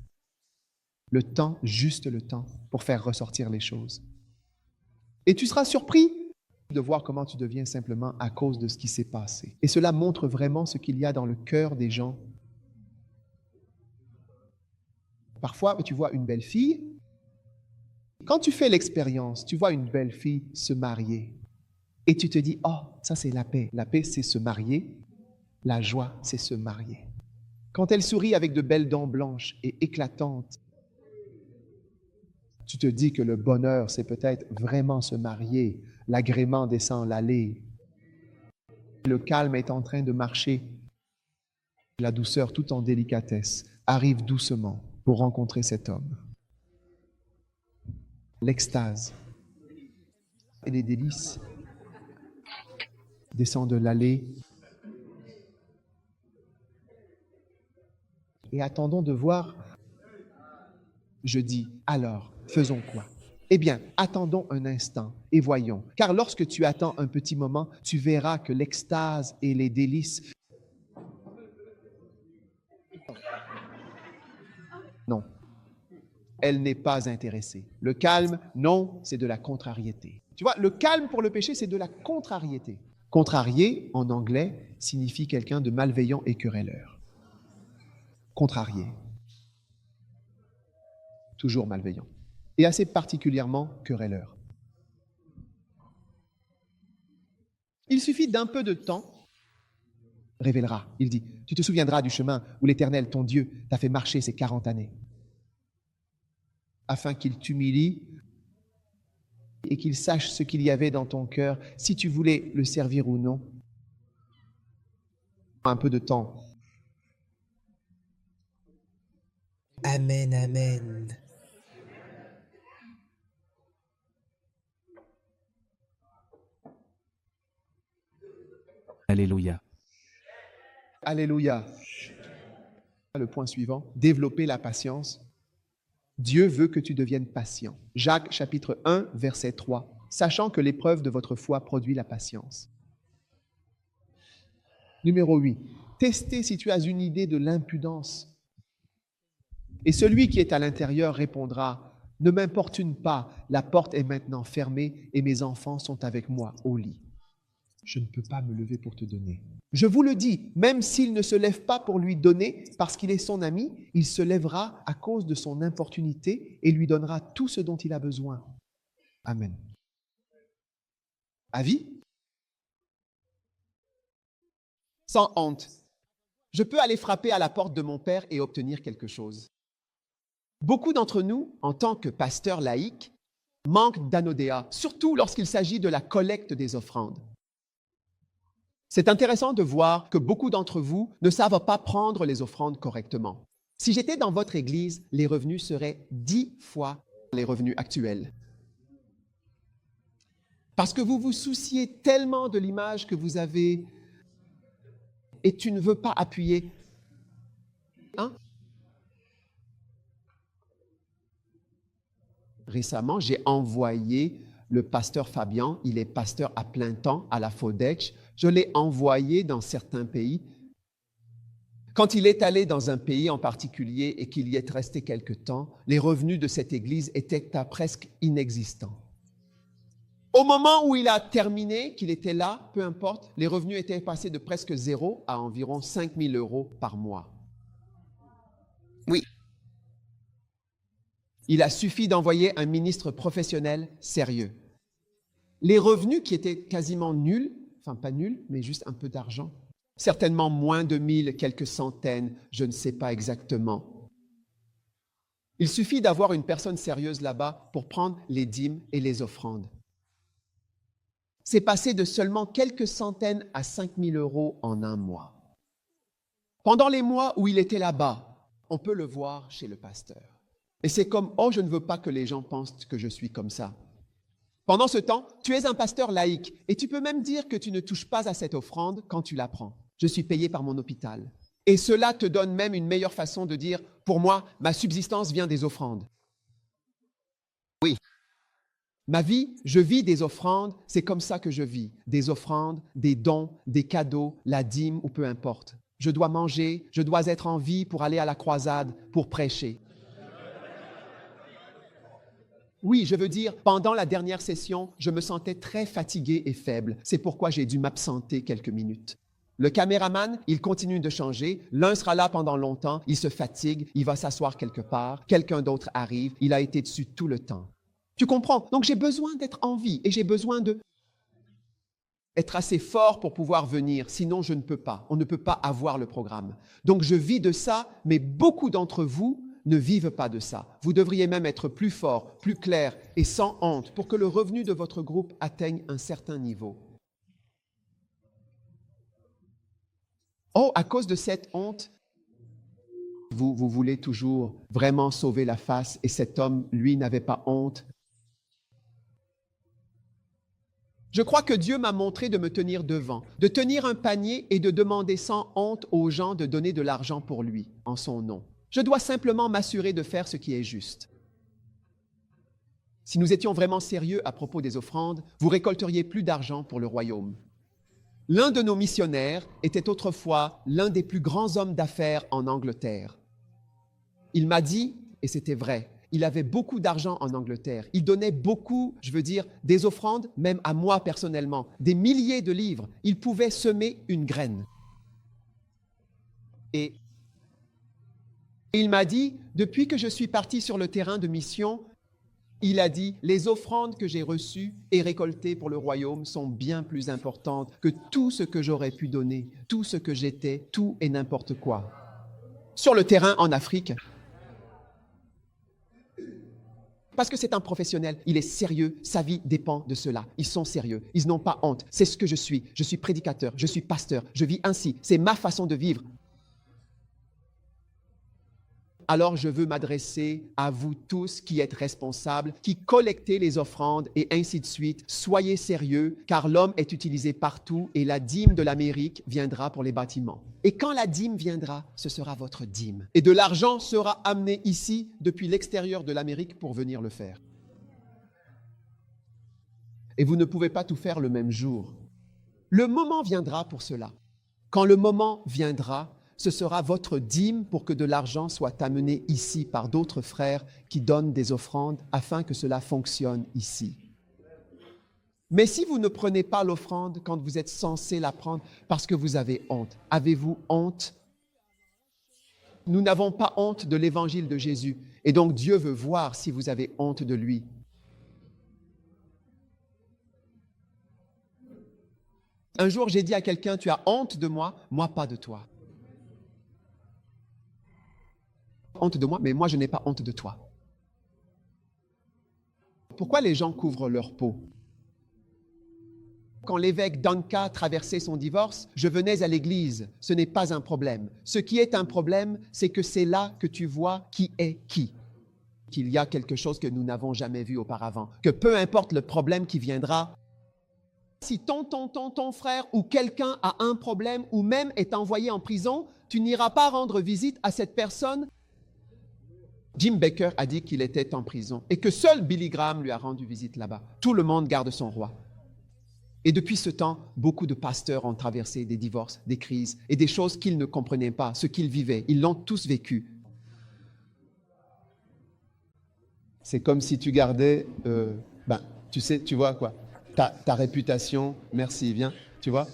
Le temps, juste le temps, pour faire ressortir les choses. Et tu seras surpris de voir comment tu deviens simplement à cause de ce qui s'est passé. Et cela montre vraiment ce qu'il y a dans le cœur des gens. Parfois, tu vois une belle fille. Quand tu fais l'expérience, tu vois une belle fille se marier. Et tu te dis, oh, ça c'est la paix. La paix, c'est se marier. La joie, c'est se marier. Quand elle sourit avec de belles dents blanches et éclatantes, tu te dis que le bonheur, c'est peut-être vraiment se marier. L'agrément descend l'allée. Le calme est en train de marcher. La douceur, tout en délicatesse, arrive doucement pour rencontrer cet homme. L'extase et les délices descendent l'allée. Et attendons de voir. Je dis, alors, faisons quoi? Eh bien, attendons un instant et voyons. Car lorsque tu attends un petit moment, tu verras que l'extase et les délices... Non, elle n'est pas intéressée. Le calme, non, c'est de la contrariété. Tu vois, le calme pour le péché, c'est de la contrariété. Contrarié, en anglais, signifie quelqu'un de malveillant et querelleur. Contrarié. Toujours malveillant. Et assez particulièrement querelleur. Il suffit d'un peu de temps, révélera, il dit, tu te souviendras du chemin où l'Éternel, ton Dieu, t'a fait marcher ces 40 années. afin qu'il t'humilie et qu'il sache ce qu'il y avait dans ton cœur, si tu voulais le servir ou non. Un peu de temps. Amen, amen. Alléluia. Alléluia. Le point suivant, développer la patience. Dieu veut que tu deviennes patient. Jacques chapitre 1, verset 3. Sachant que l'épreuve de votre foi produit la patience. Numéro 8. Testez si tu as une idée de l'impudence. Et celui qui est à l'intérieur répondra, ne m'importune pas, la porte est maintenant fermée et mes enfants sont avec moi au lit. Je ne peux pas me lever pour te donner. Je vous le dis, même s'il ne se lève pas pour lui donner parce qu'il est son ami, il se lèvera à cause de son importunité et lui donnera tout ce dont il a besoin. Amen. Avis? Sans honte. Je peux aller frapper à la porte de mon père et obtenir quelque chose. Beaucoup d'entre nous, en tant que pasteurs laïcs, manquent d'anodéa, surtout lorsqu'il s'agit de la collecte des offrandes. C'est intéressant de voir que beaucoup d'entre vous ne savent pas prendre les offrandes correctement. Si j'étais dans votre église, les revenus seraient 10 fois les revenus actuels. Parce que vous vous souciez tellement de l'image que vous avez et tu ne veux pas appuyer. Hein? Récemment, j'ai envoyé le pasteur Fabian, il est pasteur à plein temps à la FODEC. Je l'ai envoyé dans certains pays. Quand il est allé dans un pays en particulier et qu'il y est resté quelque temps, les revenus de cette église étaient presque inexistants. Au moment où il a terminé, qu'il était là, peu importe, les revenus étaient passés de presque 0 à environ 5 000 € par mois. Oui. Il a suffi d'envoyer un ministre professionnel sérieux. Les revenus qui étaient quasiment nuls, enfin pas nuls, mais juste un peu d'argent, certainement moins de 1000, quelques centaines, je ne sais pas exactement. Il suffit d'avoir une personne sérieuse là-bas pour prendre les dîmes et les offrandes. C'est passé de seulement quelques centaines à 5 000 € en un mois. Pendant les mois où il était là-bas, on peut le voir chez le pasteur. Et c'est comme, oh, je ne veux pas que les gens pensent que je suis comme ça. Pendant ce temps, tu es un pasteur laïque et tu peux même dire que tu ne touches pas à cette offrande quand tu la prends. Je suis payé par mon hôpital. Et cela te donne même une meilleure façon de dire, pour moi, ma subsistance vient des offrandes. Oui. Ma vie, je vis des offrandes, c'est comme ça que je vis. Des offrandes, des dons, des cadeaux, la dîme ou peu importe. Je dois manger, je dois être en vie pour aller à la croisade, pour prêcher. Oui, je veux dire, pendant la dernière session, je me sentais très fatigué et faible. C'est pourquoi j'ai dû m'absenter quelques minutes. Le caméraman, il continue de changer. L'un sera là pendant longtemps, il se fatigue, il va s'asseoir quelque part. Quelqu'un d'autre arrive, il a été dessus tout le temps. Tu comprends? Donc j'ai besoin d'être en vie et j'ai besoin d'être assez fort pour pouvoir venir. Sinon, je ne peux pas. On ne peut pas avoir le programme. Donc je vis de ça, mais beaucoup d'entre vous ne vivent pas de ça. Vous devriez même être plus fort, plus clair et sans honte pour que le revenu de votre groupe atteigne un certain niveau. Oh, à cause de cette honte, vous voulez toujours vraiment sauver la face et cet homme, lui, n'avait pas honte. Je crois que Dieu m'a montré de me tenir devant, de tenir un panier et de demander sans honte aux gens de donner de l'argent pour lui, en son nom. Je dois simplement m'assurer de faire ce qui est juste. Si nous étions vraiment sérieux à propos des offrandes, vous récolteriez plus d'argent pour le royaume. L'un de nos missionnaires était autrefois l'un des plus grands hommes d'affaires en Angleterre. Il m'a dit, et c'était vrai, il avait beaucoup d'argent en Angleterre. Il donnait beaucoup, je veux dire, des offrandes, même à moi personnellement, des milliers de livres. Il pouvait semer une graine. Et il m'a dit, depuis que je suis parti sur le terrain de mission, il a dit, les offrandes que j'ai reçues et récoltées pour le royaume sont bien plus importantes que tout ce que j'aurais pu donner, tout ce que j'étais, tout et n'importe quoi. Sur le terrain en Afrique, Parce que c'est un professionnel, il est sérieux, sa vie dépend de cela. Ils sont sérieux, ils n'ont pas honte. C'est ce que je suis prédicateur, je suis pasteur, je vis ainsi, c'est ma façon de vivre. Alors je veux m'adresser à vous tous qui êtes responsables, qui collectez les offrandes et ainsi de suite. Soyez sérieux, car l'homme est utilisé partout et la dîme de l'Amérique viendra pour les bâtiments. Et quand la dîme viendra, ce sera votre dîme. Et de l'argent sera amené ici depuis l'extérieur de l'Amérique pour venir le faire. Et vous ne pouvez pas tout faire le même jour. Le moment viendra pour cela. Quand le moment viendra, ce sera votre dîme pour que de l'argent soit amené ici par d'autres frères qui donnent des offrandes afin que cela fonctionne ici. Mais si vous ne prenez pas l'offrande quand vous êtes censé la prendre parce que vous avez honte, avez-vous honte? Nous n'avons pas honte de l'évangile de Jésus et donc Dieu veut voir si vous avez honte de lui. Un jour, j'ai dit à quelqu'un, tu as honte de moi pas de toi. Honte de moi, mais moi je n'ai pas honte de toi. Pourquoi les gens couvrent leur peau? Quand l'évêque Danka traversait son divorce, je venais à l'église. Ce n'est pas un problème. Ce qui est un problème, c'est que c'est là que tu vois qui est qui. Qu'il y a quelque chose que nous n'avons jamais vu auparavant. Que peu importe le problème qui viendra, si ton frère ou quelqu'un a un problème ou même est envoyé en prison, tu n'iras pas rendre visite à cette personne. Jim Bakker a dit qu'il était en prison et que seul Billy Graham lui a rendu visite là-bas. Tout le monde garde son roi. Et depuis ce temps, beaucoup de pasteurs ont traversé des divorces, des crises et des choses qu'ils ne comprenaient pas, ce qu'ils vivaient. Ils l'ont tous vécu. C'est comme si tu gardais, tu sais, tu vois quoi, ta réputation. Merci, viens, tu vois.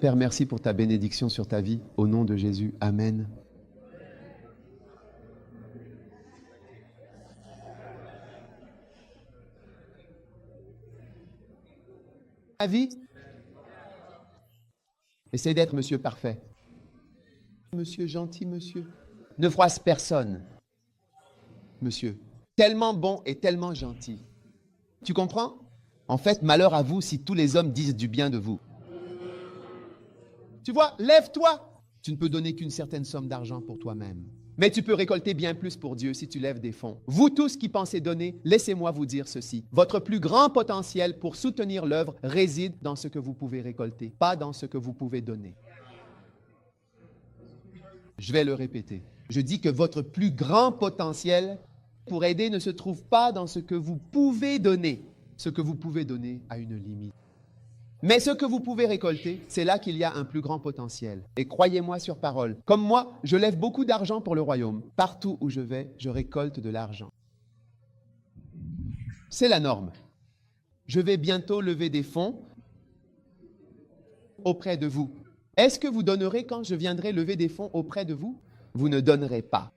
Père, merci pour ta bénédiction sur ta vie. Au nom de Jésus, Amen. Ta vie, essaye d'être monsieur parfait. Monsieur gentil, monsieur. Ne froisse personne, monsieur. Tellement bon et tellement gentil. Tu comprends? En fait, malheur à vous si tous les hommes disent du bien de vous. Tu vois, lève-toi. Tu ne peux donner qu'une certaine somme d'argent pour toi-même. Mais tu peux récolter bien plus pour Dieu si tu lèves des fonds. Vous tous qui pensez donner, laissez-moi vous dire ceci. Votre plus grand potentiel pour soutenir l'œuvre réside dans ce que vous pouvez récolter, pas dans ce que vous pouvez donner. Je vais le répéter. Je dis que votre plus grand potentiel pour aider ne se trouve pas dans ce que vous pouvez donner. Ce que vous pouvez donner a une limite. Mais ce que vous pouvez récolter, c'est là qu'il y a un plus grand potentiel. Et croyez-moi sur parole, comme moi, je lève beaucoup d'argent pour le royaume. Partout où je vais, je récolte de l'argent. C'est la norme. Je vais bientôt lever des fonds auprès de vous. Est-ce que vous donnerez quand je viendrai lever des fonds auprès de vous? Vous ne donnerez pas.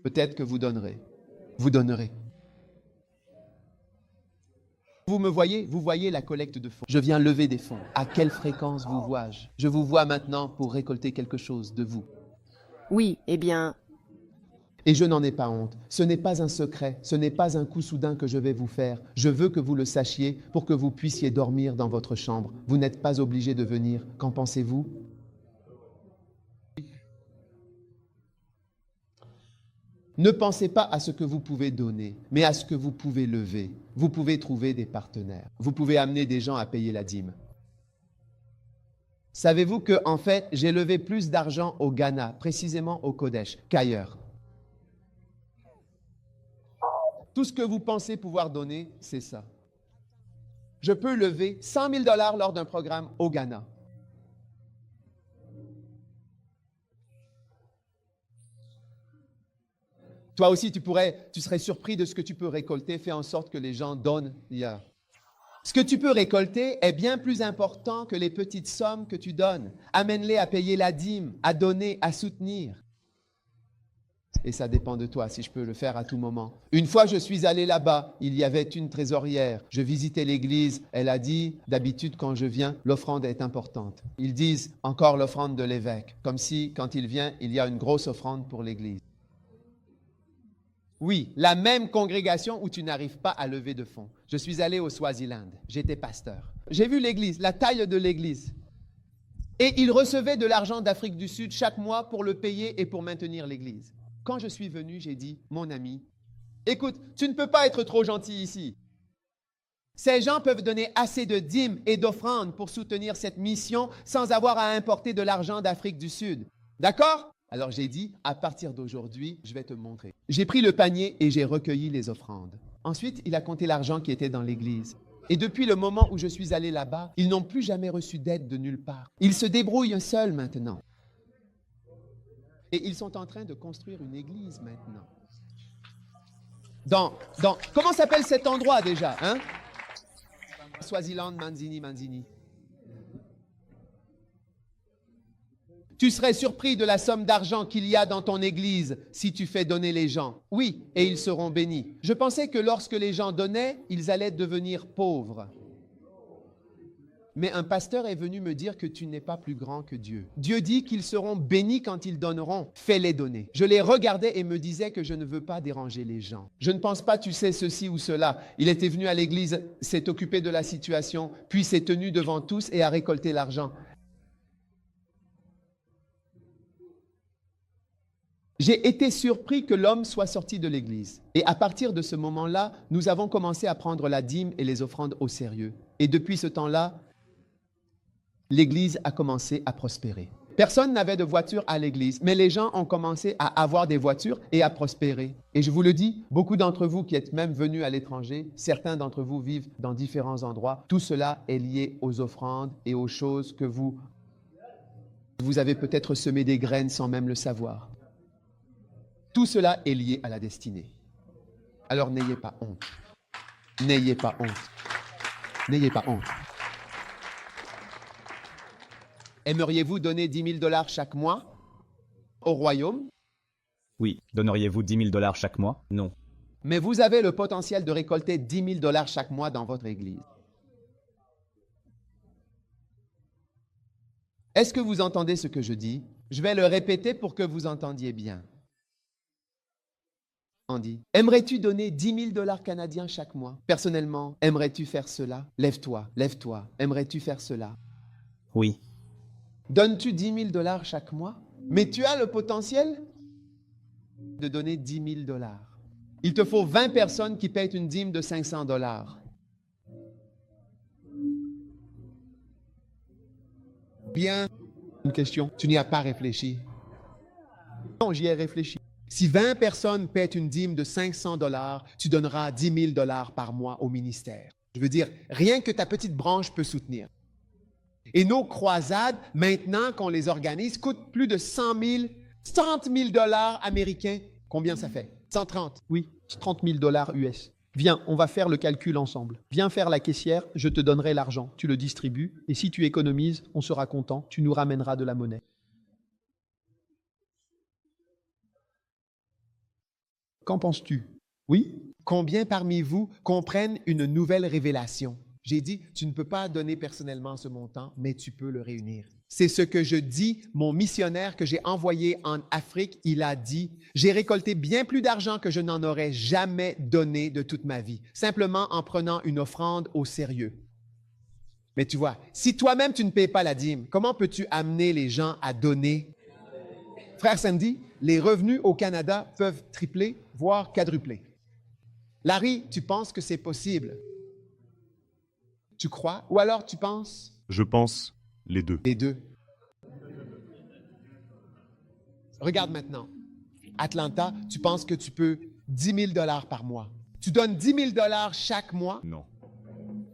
Peut-être que vous donnerez. Vous donnerez. Vous me voyez, vous voyez la collecte de fonds. Je viens lever des fonds. À quelle fréquence vous vois-je? Je vous vois maintenant pour récolter quelque chose de vous. Oui, eh bien... Et je n'en ai pas honte. Ce n'est pas un secret, ce n'est pas un coup soudain que je vais vous faire. Je veux que vous le sachiez pour que vous puissiez dormir dans votre chambre. Vous n'êtes pas obligé de venir. Qu'en pensez-vous? Ne pensez pas à ce que vous pouvez donner, mais à ce que vous pouvez lever. Vous pouvez trouver des partenaires. Vous pouvez amener des gens à payer la dîme. Savez-vous que, en fait, j'ai levé plus d'argent au Ghana, précisément au Kodesh, qu'ailleurs? Tout ce que vous pensez pouvoir donner, c'est ça. Je peux lever 100 000 $ lors d'un programme au Ghana. Toi aussi, tu serais surpris de ce que tu peux récolter. Fais en sorte que les gens donnent. Ce que tu peux récolter est bien plus important que les petites sommes que tu donnes. Amène-les à payer la dîme, à donner, à soutenir. Et ça dépend de toi, si je peux le faire à tout moment. Une fois, je suis allé là-bas. Il y avait une trésorière. Je visitais l'église. Elle a dit, d'habitude, quand je viens, l'offrande est importante. Ils disent encore l'offrande de l'évêque. Comme si, quand il vient, il y a une grosse offrande pour l'église. Oui, la même congrégation où tu n'arrives pas à lever de fonds. Je suis allé au Swaziland. J'étais pasteur. J'ai vu l'église, la taille de l'église. Et ils recevaient de l'argent d'Afrique du Sud chaque mois pour le payer et pour maintenir l'église. Quand je suis venu, j'ai dit, mon ami, écoute, tu ne peux pas être trop gentil ici. Ces gens peuvent donner assez de dîmes et d'offrandes pour soutenir cette mission sans avoir à importer de l'argent d'Afrique du Sud. D'accord? Alors j'ai dit, à partir d'aujourd'hui, je vais te montrer. J'ai pris le panier et j'ai recueilli les offrandes. Ensuite, il a compté l'argent qui était dans l'église. Et depuis le moment où je suis allé là-bas, ils n'ont plus jamais reçu d'aide de nulle part. Ils se débrouillent seuls maintenant. Et ils sont en train de construire une église maintenant. Comment s'appelle cet endroit déjà, hein? Swaziland, Manzini. Tu serais surpris de la somme d'argent qu'il y a dans ton église si tu fais donner les gens. Oui, et ils seront bénis. Je pensais que lorsque les gens donnaient, ils allaient devenir pauvres. Mais un pasteur est venu me dire que tu n'es pas plus grand que Dieu. Dieu dit qu'ils seront bénis quand ils donneront. Fais-les donner. Je les regardais et me disais que je ne veux pas déranger les gens. Je ne pense pas, tu sais, ceci ou cela. Il était venu à l'église, s'est occupé de la situation, puis s'est tenu devant tous et a récolté l'argent. J'ai été surpris que l'homme soit sorti de l'église. Et à partir de ce moment-là, nous avons commencé à prendre la dîme et les offrandes au sérieux. Et depuis ce temps-là, l'église a commencé à prospérer. Personne n'avait de voiture à l'église, mais les gens ont commencé à avoir des voitures et à prospérer. Et je vous le dis, beaucoup d'entre vous qui êtes même venus à l'étranger, certains d'entre vous vivent dans différents endroits. Tout cela est lié aux offrandes et aux choses que vous avez peut-être semé des graines sans même le savoir. Tout cela est lié à la destinée. Alors n'ayez pas honte. N'ayez pas honte. N'ayez pas honte. Aimeriez-vous donner 10 000 $ chaque mois au royaume? Oui. Donneriez-vous 10 000 $ chaque mois? Non. Mais vous avez le potentiel de récolter 10 000 $ chaque mois dans votre église. Est-ce que vous entendez ce que je dis? Je vais le répéter pour que vous entendiez bien. Aimerais-tu donner 10 000 $ canadiens chaque mois? Personnellement, aimerais-tu faire cela? Lève-toi, lève-toi. Aimerais-tu faire cela? Oui. Donnes-tu 10 000 $ chaque mois? Mais tu as le potentiel de donner 10 000 $. Il te faut 20 personnes qui payent une dîme de 500 $. Bien, une question. Tu n'y as pas réfléchi. Non, j'y ai réfléchi. Si 20 personnes paient une dîme de 500 $, tu donneras 10 000 $ par mois au ministère. Je veux dire, rien que ta petite branche peut soutenir. Et nos croisades, maintenant qu'on les organise, coûtent plus de 100 000 $ américains. Combien ça fait? 130. Oui, 30 000 $ US. Viens, on va faire le calcul ensemble. Viens faire la caissière, je te donnerai l'argent. Tu le distribues et si tu économises, on sera content. Tu nous ramèneras de la monnaie. Qu'en penses-tu? Oui? Combien parmi vous comprennent une nouvelle révélation? J'ai dit, tu ne peux pas donner personnellement ce montant, mais tu peux le réunir. C'est ce que je dis, mon missionnaire que j'ai envoyé en Afrique, il a dit, j'ai récolté bien plus d'argent que je n'en aurais jamais donné de toute ma vie, simplement en prenant une offrande au sérieux. Mais tu vois, si toi-même tu ne payes pas la dîme, comment peux-tu amener les gens à donner? Frère Sandy, les revenus au Canada peuvent tripler, voire quadrupler. Larry, tu penses que c'est possible? Tu crois? Ou alors tu penses? Je pense les deux. Les deux. Regarde maintenant. Atlanta, tu penses que tu peux 10 000 $ par mois. Tu donnes 10 000 $ chaque mois? Non.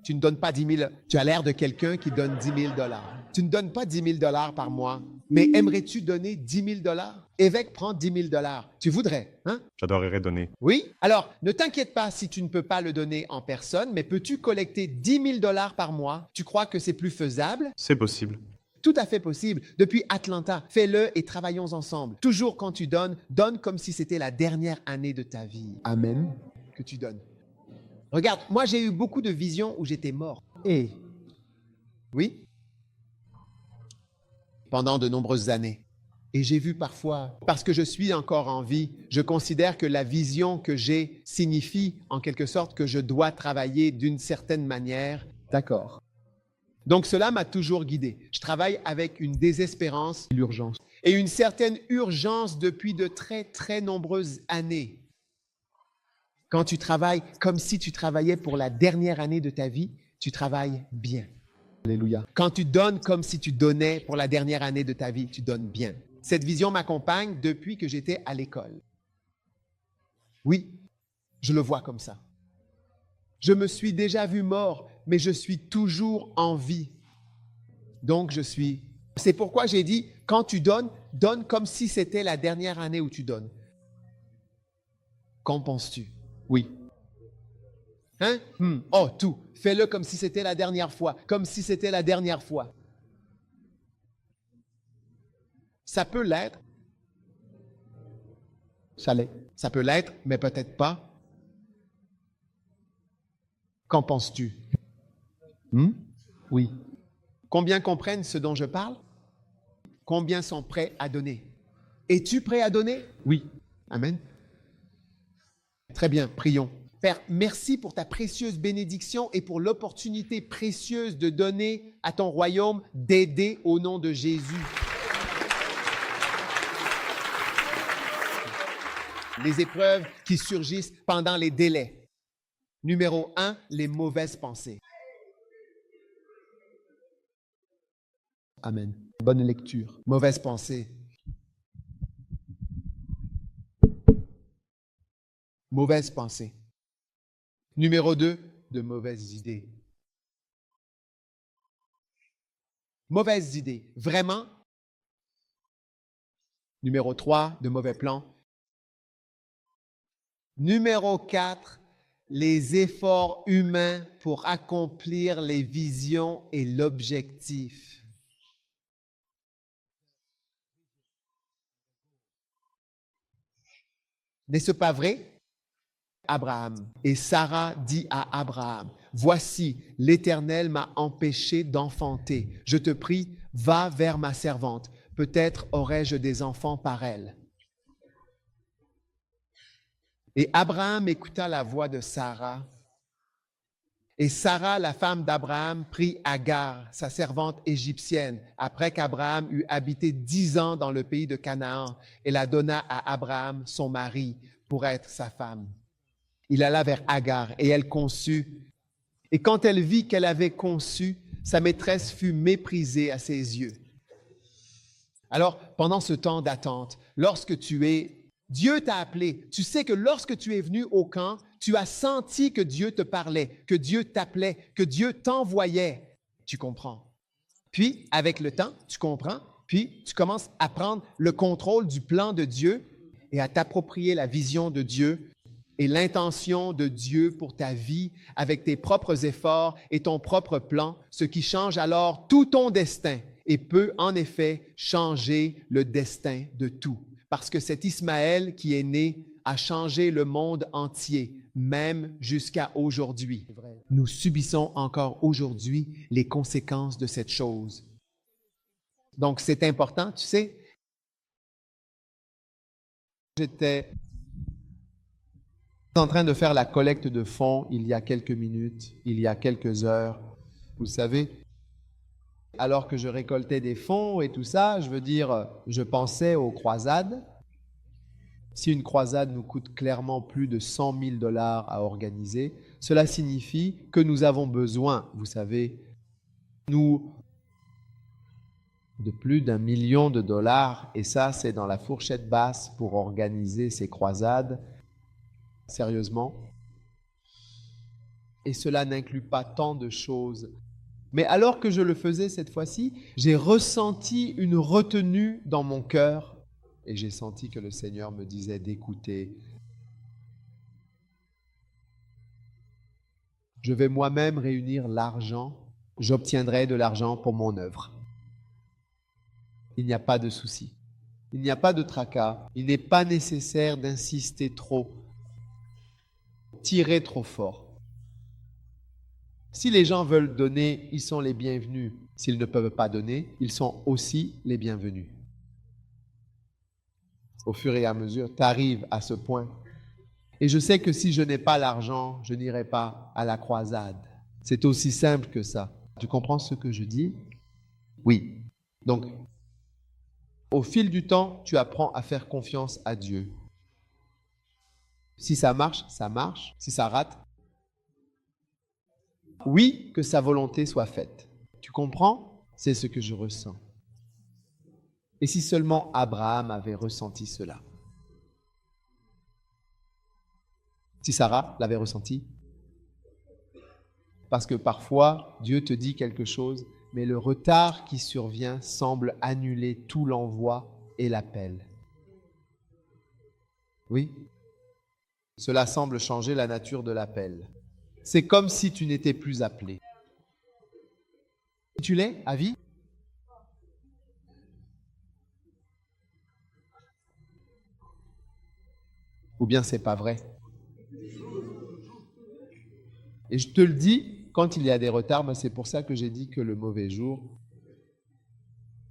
Tu ne donnes pas 10 000. Tu as l'air de quelqu'un qui donne 10 000 $. Tu ne donnes pas 10 000 $ par mois. Mais aimerais-tu donner 10 000 $? Évêque prend 10 000 $. Tu voudrais, hein? J'adorerais donner. Oui? Alors, ne t'inquiète pas si tu ne peux pas le donner en personne, mais peux-tu collecter 10 000 $ par mois? Tu crois que c'est plus faisable? C'est possible. Tout à fait possible. Depuis Atlanta, fais-le et travaillons ensemble. Toujours quand tu donnes, donne comme si c'était la dernière année de ta vie. Amen. Que tu donnes. Regarde, moi j'ai eu beaucoup de visions où j'étais mort. Et oui? Pendant de nombreuses années. Et j'ai vu parfois, parce que je suis encore en vie, je considère que la vision que j'ai signifie en quelque sorte que je dois travailler d'une certaine manière. D'accord. Donc cela m'a toujours guidé. Je travaille avec une désespérance L'urgence. et une certaine urgence depuis de très, très nombreuses années. Quand tu travailles comme si tu travaillais pour la dernière année de ta vie, tu travailles bien. Alléluia. Quand tu donnes comme si tu donnais pour la dernière année de ta vie, tu donnes bien. Cette vision m'accompagne depuis que j'étais à l'école. Oui, je le vois comme ça. Je me suis déjà vu mort, mais je suis toujours en vie. Donc, c'est pourquoi j'ai dit, quand tu donnes, donne comme si c'était la dernière année où tu donnes. Qu'en penses-tu? Oui. Hein? Oh, tout. Fais-le comme si c'était la dernière fois. Comme si c'était la dernière fois. Ça peut l'être. Ça l'est. Ça peut l'être, mais peut-être pas. Qu'en penses-tu? Oui. Combien comprennent ce dont je parle? Combien sont prêts à donner? Es-tu prêt à donner? Oui. Amen. Très bien, prions. Père, merci pour ta précieuse bénédiction et pour l'opportunité précieuse de donner à ton royaume, d'aider au nom de Jésus. Les épreuves qui surgissent pendant les délais. Numéro 1, les mauvaises pensées. Amen. Bonne lecture. Mauvaises pensées. Mauvaises pensées. Numéro 2, de mauvaises idées. Mauvaises idées. Vraiment. Numéro 3, de mauvais plans. Numéro 4, les efforts humains pour accomplir les visions et l'objectif. N'est-ce pas vrai? Abraham. Et Sarah dit à Abraham, « Voici, l'Éternel m'a empêché d'enfanter. Je te prie, va vers ma servante. Peut-être aurai-je des enfants par elle. » Et Abraham écouta la voix de Sarah. Et Sarah, la femme d'Abraham, prit Agar, sa servante égyptienne, après qu'Abraham eut habité 10 ans dans le pays de Canaan, et la donna à Abraham, son mari, pour être sa femme. Il alla vers Agar et elle conçut. Et quand elle vit qu'elle avait conçu, sa maîtresse fut méprisée à ses yeux. Alors, pendant ce temps d'attente, Dieu t'a appelé. Tu sais que lorsque tu es venu au camp, tu as senti que Dieu te parlait, que Dieu t'appelait, que Dieu t'envoyait. Tu comprends. Puis, avec le temps, tu comprends. Puis, tu commences à prendre le contrôle du plan de Dieu et à t'approprier la vision de Dieu et l'intention de Dieu pour ta vie avec tes propres efforts et ton propre plan, ce qui change alors tout ton destin et peut en effet changer le destin de tout. Parce que cet Ismaël qui est né a changé le monde entier, même jusqu'à aujourd'hui. Nous subissons encore aujourd'hui les conséquences de cette chose. Donc, c'est important, tu sais. J'étais en train de faire la collecte de fonds il y a quelques minutes, il y a quelques heures. Vous savez, alors que je récoltais des fonds et tout ça, je pensais aux croisades. Si une croisade nous coûte clairement plus de 100 000 $ à organiser, cela signifie que nous avons besoin, vous savez, de plus d'1 million de dollars, et ça, c'est dans la fourchette basse pour organiser ces croisades, sérieusement. Et cela n'inclut pas tant de choses. Mais alors que je le faisais cette fois-ci, j'ai ressenti une retenue dans mon cœur et j'ai senti que le Seigneur me disait d'écouter. Je vais moi-même réunir l'argent, j'obtiendrai de l'argent pour mon œuvre. Il n'y a pas de souci, il n'y a pas de tracas, il n'est pas nécessaire d'insister trop, tirer trop fort. Si les gens veulent donner, ils sont les bienvenus. S'ils ne peuvent pas donner, ils sont aussi les bienvenus. Au fur et à mesure, tu arrives à ce point. Et je sais que si je n'ai pas l'argent, je n'irai pas à la croisade. C'est aussi simple que ça. Tu comprends ce que je dis? Oui. Donc, au fil du temps, tu apprends à faire confiance à Dieu. Si ça marche, ça marche. Si ça rate, oui, que sa volonté soit faite. Tu comprends? C'est ce que je ressens. Et si seulement Abraham avait ressenti cela? Si Sarah l'avait ressenti? Parce que parfois, Dieu te dit quelque chose, mais le retard qui survient semble annuler tout l'envoi et l'appel. Oui? Cela semble changer la nature de l'appel. C'est comme si tu n'étais plus appelé. Tu l'es à vie? Ou bien c'est pas vrai? Et je te le dis, quand il y a des retards, ben c'est pour ça que j'ai dit que le mauvais jour,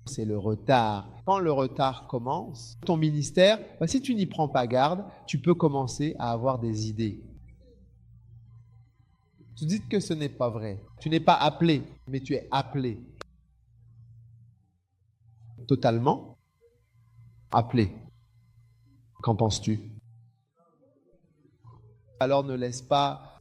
c'est le retard. Quand le retard commence, ton ministère, ben si tu n'y prends pas garde, tu peux commencer à avoir des idées. Tu dis que ce n'est pas vrai. Tu n'es pas appelé, mais tu es appelé. Totalement appelé. Qu'en penses-tu? Alors ne laisse pas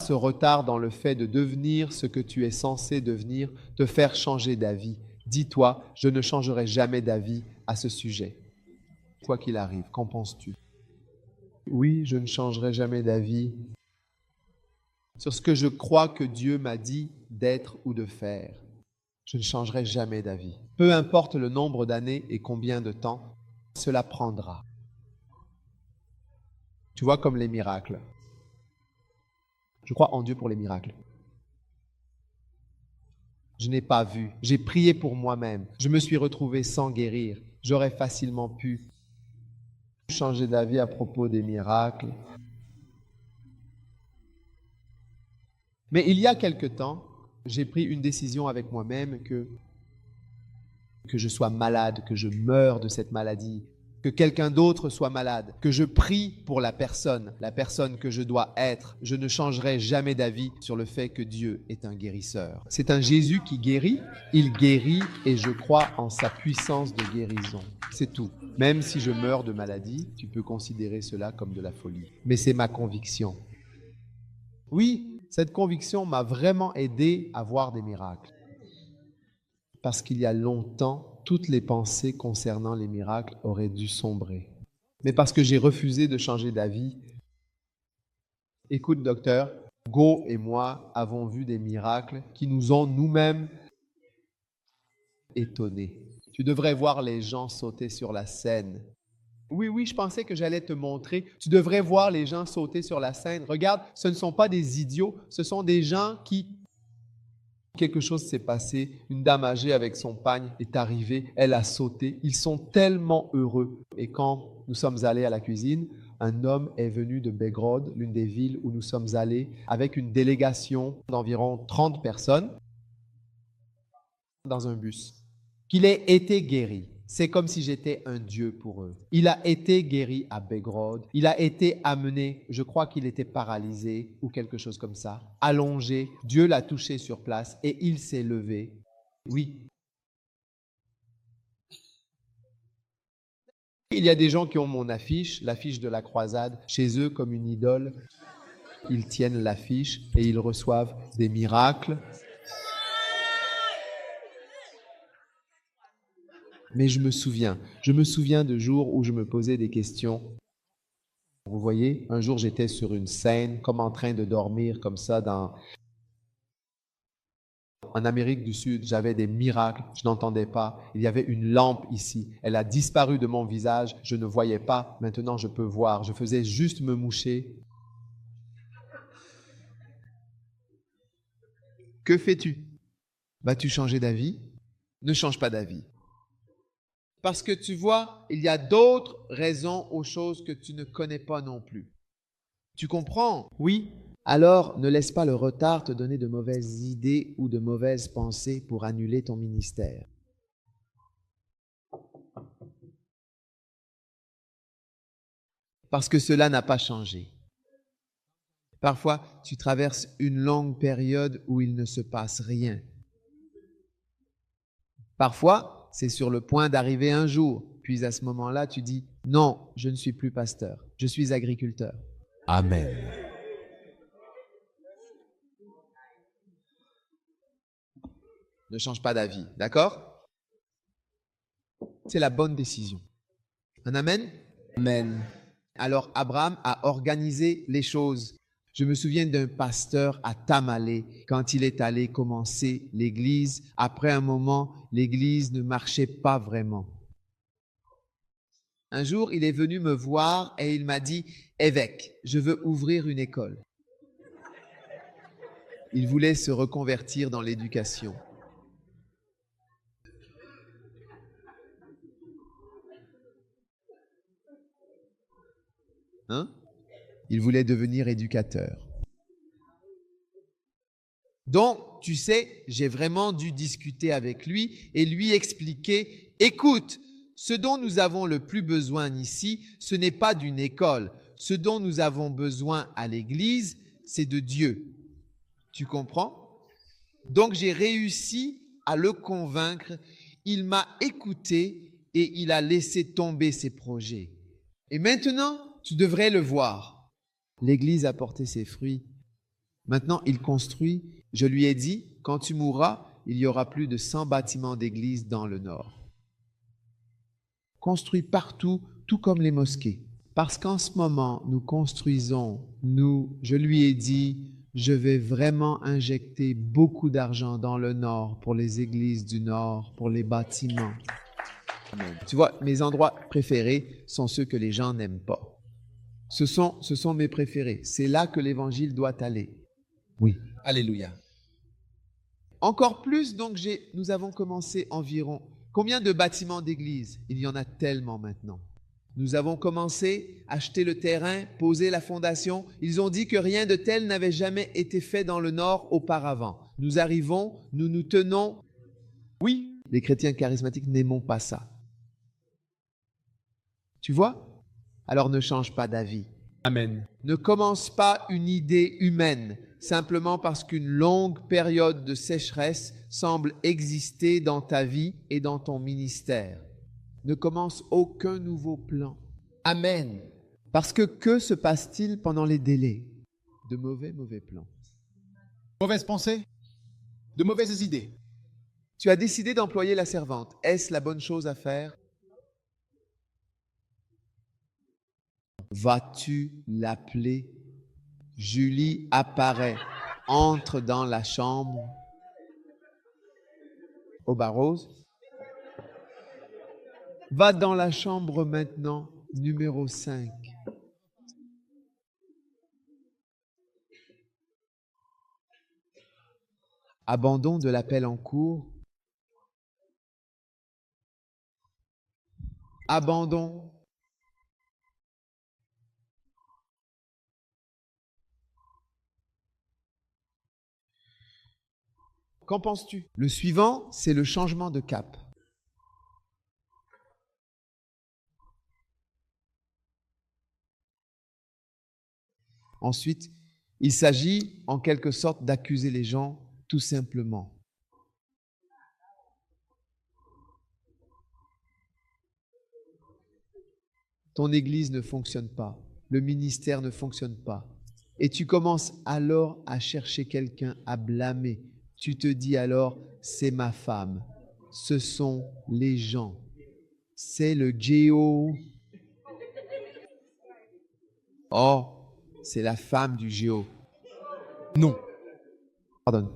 ce retard dans le fait de devenir ce que tu es censé devenir te faire changer d'avis. Dis-toi, je ne changerai jamais d'avis à ce sujet. Quoi qu'il arrive, qu'en penses-tu? Oui, je ne changerai jamais d'avis sur ce que je crois que Dieu m'a dit d'être ou de faire. Je ne changerai jamais d'avis. Peu importe le nombre d'années et combien de temps cela prendra. Tu vois, comme les miracles. Je crois en Dieu pour les miracles. Je n'ai pas vu. J'ai prié pour moi-même. Je me suis retrouvé sans guérir. J'aurais facilement pu changer d'avis à propos des miracles. Mais il y a quelque temps, j'ai pris une décision avec moi-même que je sois malade, que je meure de cette maladie, que quelqu'un d'autre soit malade, que je prie pour la personne que je dois être. Je ne changerai jamais d'avis sur le fait que Dieu est un guérisseur. C'est un Jésus qui guérit, il guérit et je crois en sa puissance de guérison. C'est tout. Même si je meurs de maladie, tu peux considérer cela comme de la folie. Mais c'est ma conviction. Oui, cette conviction m'a vraiment aidé à voir des miracles. Parce qu'il y a longtemps, toutes les pensées concernant les miracles auraient dû sombrer. Mais parce que j'ai refusé de changer d'avis, écoute docteur, Go et moi avons vu des miracles qui nous ont nous-mêmes étonnés. Tu devrais voir les gens sauter sur la scène. Oui, je pensais que j'allais te montrer. Tu devrais voir les gens sauter sur la scène. Regarde, ce ne sont pas des idiots, ce sont des gens qui... Quelque chose s'est passé, une dame âgée avec son pagne est arrivée, elle a sauté, ils sont tellement heureux. Et quand nous sommes allés à la cuisine, un homme est venu de Belgrade, l'une des villes où nous sommes allés, avec une délégation d'environ 30 personnes dans un bus. Qu'il ait été guéri. C'est comme si j'étais un Dieu pour eux. Il a été guéri à Belgrade. Il a été amené, je crois qu'il était paralysé ou quelque chose comme ça, allongé. Dieu l'a touché sur place et il s'est levé. Oui. Il y a des gens qui ont mon affiche, l'affiche de la croisade, chez eux comme une idole. Ils tiennent l'affiche et ils reçoivent des miracles. Mais je me souviens de jours où je me posais des questions. Vous voyez, un jour j'étais sur une scène, comme en train de dormir, comme ça, en Amérique du Sud, j'avais des miracles, je n'entendais pas. Il y avait une lampe ici, elle a disparu de mon visage, je ne voyais pas, maintenant je peux voir. Je faisais juste me moucher. Que fais-tu? Vas-tu changer d'avis? Ne change pas d'avis. Parce que tu vois, il y a d'autres raisons aux choses que tu ne connais pas non plus. Tu comprends? Oui. Alors, ne laisse pas le retard te donner de mauvaises idées ou de mauvaises pensées pour annuler ton ministère. parce que cela n'a pas changé. Parfois, tu traverses une longue période où il ne se passe rien. Parfois, c'est sur le point d'arriver un jour, puis à ce moment-là, tu dis « Non, je ne suis plus pasteur, je suis agriculteur. » Amen. Ne change pas d'avis, d'accord? C'est la bonne décision. Un amen? Amen. Alors Abraham a organisé les choses. Je me souviens d'un pasteur à Tamale, quand il est allé commencer l'église. Après un moment, l'église ne marchait pas vraiment. Un jour, il est venu me voir et il m'a dit « Évêque, je veux ouvrir une école. » Il voulait se reconvertir dans l'éducation. Il voulait devenir éducateur. Donc, tu sais, j'ai vraiment dû discuter avec lui et lui expliquer, écoute, ce dont nous avons le plus besoin ici, ce n'est pas d'une école. Ce dont nous avons besoin à l'église, c'est de Dieu. Tu comprends? Donc, j'ai réussi à le convaincre. Il m'a écouté et il a laissé tomber ses projets. Et maintenant, tu devrais le voir. L'église a porté ses fruits. Maintenant, il construit. Je lui ai dit, quand tu mourras, il y aura plus de 100 bâtiments d'église dans le nord. Construit partout, tout comme les mosquées. Parce qu'en ce moment, nous construisons, je lui ai dit, je vais vraiment injecter beaucoup d'argent dans le nord, pour les églises du nord, pour les bâtiments. Tu vois, mes endroits préférés sont ceux que les gens n'aiment pas. Ce sont mes préférés. C'est là que l'évangile doit aller. Oui. Alléluia. Encore plus, donc, nous avons commencé environ... Combien de bâtiments d'église? Il y en a tellement maintenant. Nous avons commencé, acheter le terrain, poser la fondation. Ils ont dit que rien de tel n'avait jamais été fait dans le Nord auparavant. Nous arrivons, nous nous tenons. Oui, les chrétiens charismatiques n'aimons pas ça. Tu vois? Alors ne change pas d'avis. Amen. Ne commence pas une idée humaine, simplement parce qu'une longue période de sécheresse semble exister dans ta vie et dans ton ministère. Ne commence aucun nouveau plan. Amen. Parce que se passe-t-il pendant les délais? De mauvais plans. Mauvaise pensée? De mauvaises idées? Tu as décidé d'employer la servante. Est-ce la bonne chose à faire? Vas-tu l'appeler? Julie apparaît, entre dans la chambre. Aube Rose. Va dans la chambre maintenant, numéro 5. Abandon de l'appel en cours. Abandon. Qu'en penses-tu? Le suivant, c'est le changement de cap. Ensuite, il s'agit en quelque sorte d'accuser les gens tout simplement. Ton église ne fonctionne pas, le ministère ne fonctionne pas. Et tu commences alors à chercher quelqu'un à blâmer. Tu te dis alors, c'est ma femme, ce sont les gens, c'est le géo. Oh, c'est la femme du géo. Non. Pardonne.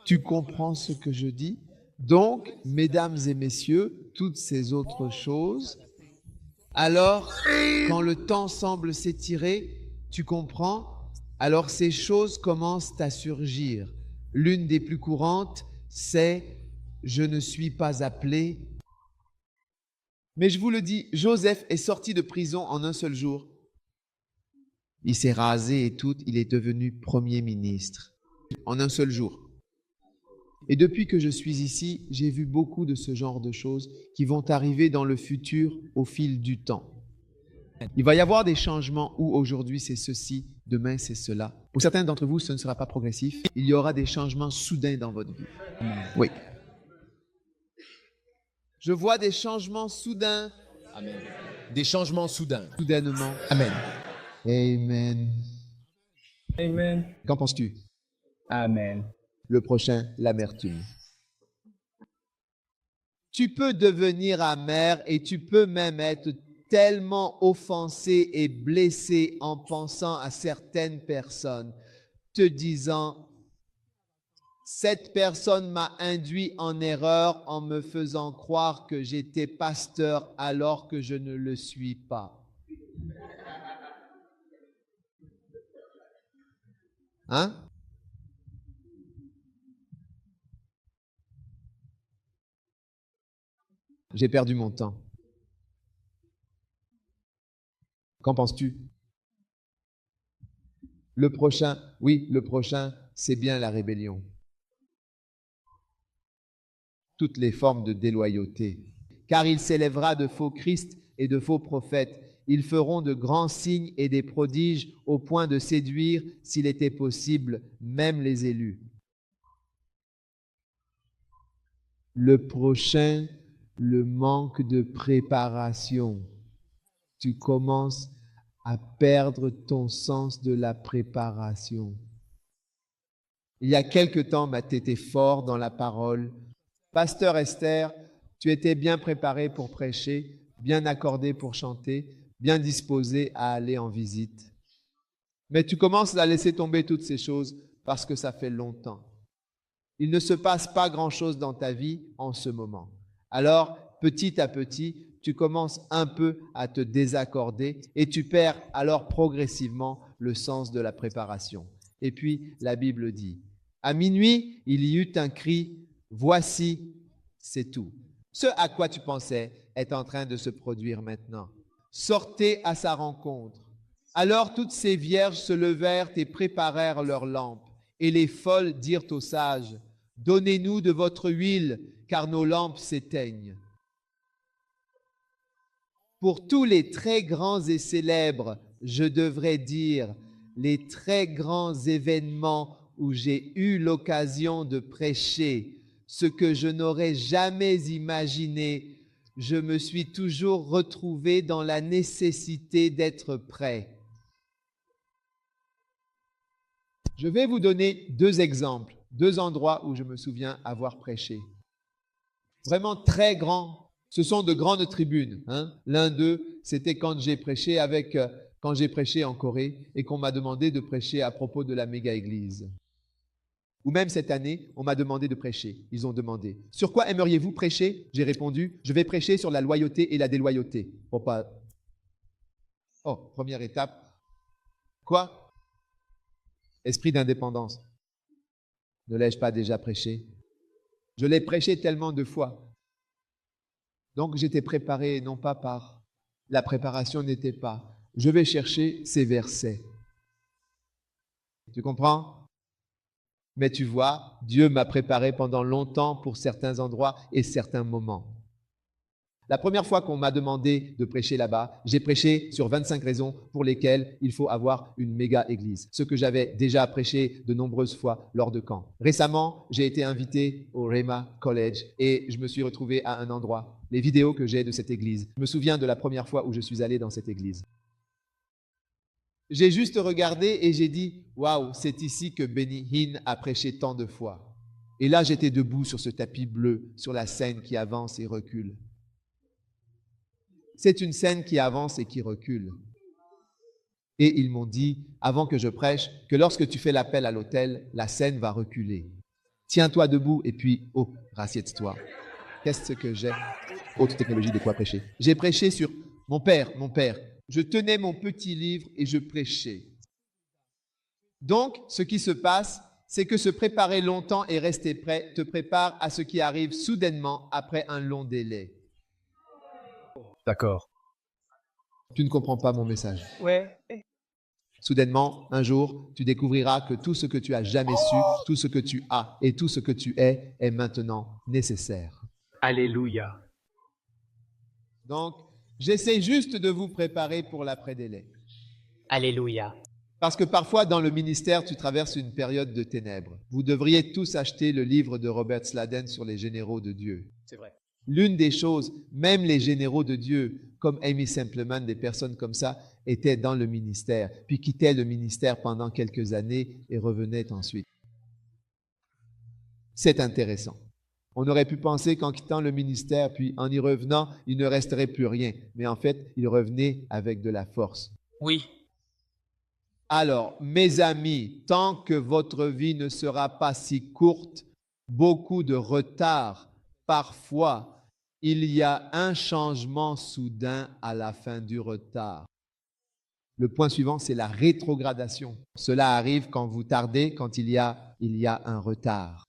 Tu comprends ce que je dis? Donc, mesdames et messieurs, toutes ces autres choses, alors, quand le temps semble s'étirer, tu comprends? Alors ces choses commencent à surgir. L'une des plus courantes, c'est « je ne suis pas appelé ». Mais je vous le dis, Joseph est sorti de prison en un seul jour. Il s'est rasé et tout, il est devenu Premier ministre en un seul jour. Et depuis que je suis ici, j'ai vu beaucoup de ce genre de choses qui vont arriver dans le futur au fil du temps. Il va y avoir des changements où aujourd'hui c'est ceci, demain c'est cela. Pour certains d'entre vous, ce ne sera pas progressif. Il y aura des changements soudains dans votre vie. Oui. Je vois des changements soudains. Amen. Des changements soudains. Soudainement. Amen. Amen. Amen. Qu'en penses-tu? Amen. Le prochain, l'amertume. Tu peux devenir amer et tu peux même être tellement offensé et blessé en pensant à certaines personnes, te disant, cette personne m'a induit en erreur en me faisant croire que j'étais pasteur alors que je ne le suis pas. Hein? J'ai perdu mon temps. Qu'en penses-tu? Le prochain, oui, le prochain, c'est bien la rébellion. Toutes les formes de déloyauté. Car il s'élèvera de faux Christ et de faux prophètes. Ils feront de grands signes et des prodiges au point de séduire, s'il était possible, même les élus. Le prochain, le manque de préparation. Tu commences à perdre ton sens de la préparation. Il y a quelque temps, tu étais fort dans la parole. Pasteur Esther, tu étais bien préparé pour prêcher, bien accordé pour chanter, bien disposé à aller en visite. Mais tu commences à laisser tomber toutes ces choses parce que ça fait longtemps. Il ne se passe pas grand-chose dans ta vie en ce moment. Alors, petit à petit, tu commences un peu à te désaccorder et tu perds alors progressivement le sens de la préparation. Et puis, la Bible dit, à minuit, il y eut un cri, voici, c'est tout. Ce à quoi tu pensais est en train de se produire maintenant. Sortez à sa rencontre. Alors toutes ces vierges se levèrent et préparèrent leurs lampes. Et les folles dirent aux sages, donnez-nous de votre huile, car nos lampes s'éteignent. Pour tous les très grands et célèbres, je devrais dire, les très grands événements où j'ai eu l'occasion de prêcher, ce que je n'aurais jamais imaginé, je me suis toujours retrouvé dans la nécessité d'être prêt. Je vais vous donner 2 exemples, 2 endroits où je me souviens avoir prêché. Vraiment très grands. Ce sont de grandes tribunes. L'un d'eux, c'était quand j'ai prêché en Corée et qu'on m'a demandé de prêcher à propos de la méga-église. Ou même cette année, on m'a demandé de prêcher. Ils ont demandé, sur quoi aimeriez-vous prêcher? J'ai répondu, je vais prêcher sur la loyauté et la déloyauté. Oh, première étape. Quoi? Esprit d'indépendance. Ne l'ai-je pas déjà prêché? Je l'ai prêché tellement de fois. Donc j'étais préparé, non pas par... La préparation n'était pas. Je vais chercher ces versets. Tu comprends? Mais tu vois, Dieu m'a préparé pendant longtemps pour certains endroits et certains moments. La première fois qu'on m'a demandé de prêcher là-bas, j'ai prêché sur 25 raisons pour lesquelles il faut avoir une méga église. Ce que j'avais déjà prêché de nombreuses fois lors de camps. Récemment, j'ai été invité au Rhema College et je me suis retrouvé à un endroit. Les vidéos que j'ai de cette église. Je me souviens de la première fois où je suis allé dans cette église. J'ai juste regardé et j'ai dit, waouh, c'est ici que Benny Hinn a prêché tant de fois. Et là, j'étais debout sur ce tapis bleu, sur la scène qui avance et recule. C'est une scène qui avance et qui recule. Et ils m'ont dit, avant que je prêche, que lorsque tu fais l'appel à l'autel, la scène va reculer. Tiens-toi debout et puis, rassieds-toi. Qu'est-ce que j'ai? Autre technologie de quoi prêcher. J'ai prêché sur mon père. Je tenais mon petit livre et je prêchais. Donc, ce qui se passe, c'est que se préparer longtemps et rester prêt te prépare à ce qui arrive soudainement après un long délai. D'accord. Tu ne comprends pas mon message. Ouais. Soudainement, un jour, tu découvriras que tout ce que tu as jamais su, tout ce que tu as et tout ce que tu est maintenant nécessaire. Alléluia. Donc, J'essaie juste de vous préparer pour l'après-délai. Alléluia. Parce que parfois, dans le ministère, tu traverses une période de ténèbres. Vous devriez tous acheter le livre de Robert Sladen sur les généraux de Dieu. C'est vrai. L'une des choses, même les généraux de Dieu, comme Amy Simpleman, des personnes comme ça, étaient dans le ministère, puis quittaient le ministère pendant quelques années et revenaient ensuite. C'est intéressant. On aurait pu penser qu'en quittant le ministère, puis en y revenant, il ne resterait plus rien. Mais en fait, il revenait avec de la force. Oui. Alors, mes amis, tant que votre vie ne sera pas si courte, beaucoup de retard, parfois, il y a un changement soudain à la fin du retard. Le point suivant, c'est la rétrogradation. Cela arrive quand vous tardez, quand il y a un retard.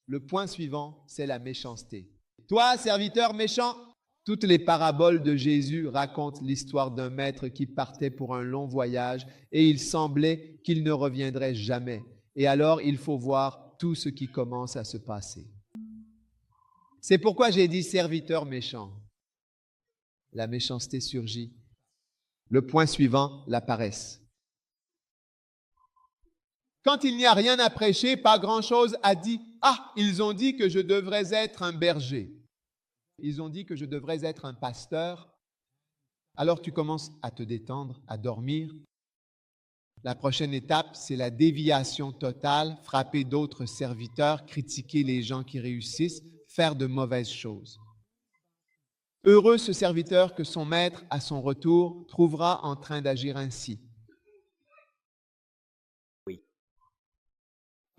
Le point suivant, c'est la méchanceté. Toi, serviteur méchant, toutes les paraboles de Jésus racontent l'histoire d'un maître qui partait pour un long voyage et il semblait qu'il ne reviendrait jamais. Et alors, il faut voir tout ce qui commence à se passer. C'est pourquoi j'ai dit serviteur méchant. La méchanceté surgit. Le point suivant, la paresse. Quand il n'y a rien à prêcher, pas grand-chose à dire. Ah, ils ont dit que je devrais être un berger. Ils ont dit que je devrais être un pasteur. Alors tu commences à te détendre, à dormir. La prochaine étape, c'est la déviation totale, frapper d'autres serviteurs, critiquer les gens qui réussissent, faire de mauvaises choses. Heureux ce serviteur que son maître, à son retour, trouvera en train d'agir ainsi. Oui.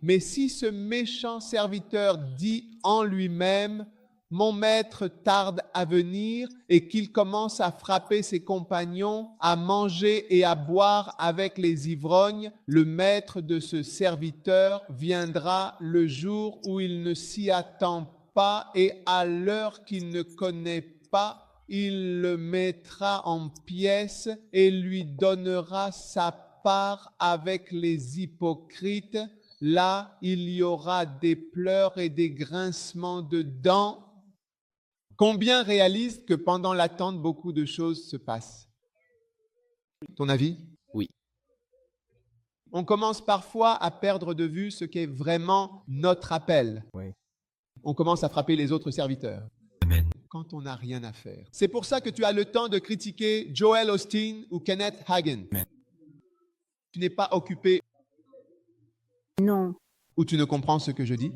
Mais si ce méchant serviteur dit en lui-même « Mon maître tarde à venir » et qu'il commence à frapper ses compagnons, à manger et à boire avec les ivrognes, le maître de ce serviteur viendra le jour où il ne s'y attend pas et à l'heure qu'il ne connaît pas, il le mettra en pièces et lui donnera sa part avec les hypocrites. Là, il y aura des pleurs et des grincements de dents. Combien réalisent que pendant l'attente, beaucoup de choses se passent? Ton avis? Oui. On commence parfois à perdre de vue ce qu'est vraiment notre appel. Oui. On commence à frapper les autres serviteurs. Amen. Quand on n'a rien à faire. C'est pour ça que tu as le temps de critiquer Joel Osteen ou Kenneth Hagin. Amen. Tu n'es pas occupé. Non. Ou tu ne comprends ce que je dis?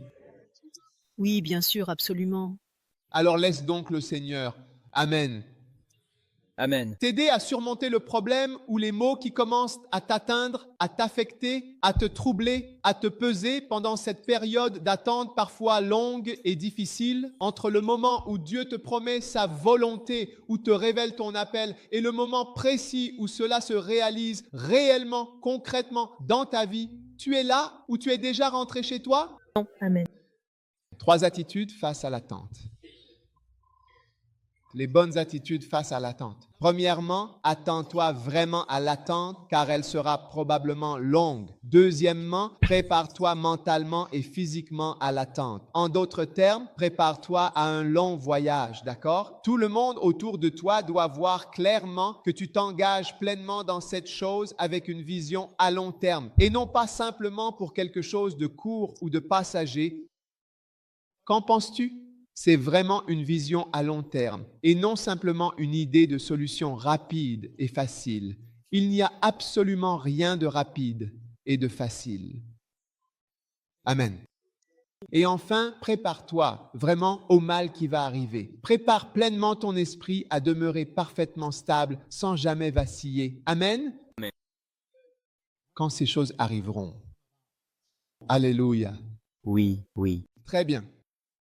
Oui, bien sûr, absolument. Alors laisse donc le Seigneur, Amen, Amen, t'aider à surmonter le problème ou les maux qui commencent à t'atteindre, à t'affecter, à te troubler, à te peser pendant cette période d'attente parfois longue et difficile, entre le moment où Dieu te promet sa volonté, où te révèle ton appel, et le moment précis où cela se réalise réellement, concrètement dans ta vie. Tu es là ou tu es déjà rentré chez toi? Non, Amen. 3 attitudes face à l'attente. Les bonnes attitudes face à l'attente. Premièrement, attends-toi vraiment à l'attente car elle sera probablement longue. Deuxièmement, prépare-toi mentalement et physiquement à l'attente. En d'autres termes, prépare-toi à un long voyage, d'accord? Tout le monde autour de toi doit voir clairement que tu t'engages pleinement dans cette chose avec une vision à long terme et non pas simplement pour quelque chose de court ou de passager. Qu'en penses-tu? C'est vraiment une vision à long terme et non simplement une idée de solution rapide et facile. Il n'y a absolument rien de rapide et de facile. Amen. Et enfin, prépare-toi vraiment au mal qui va arriver. Prépare pleinement ton esprit à demeurer parfaitement stable sans jamais vaciller. Amen. Amen. Quand ces choses arriveront. Alléluia. Oui, oui. Très bien.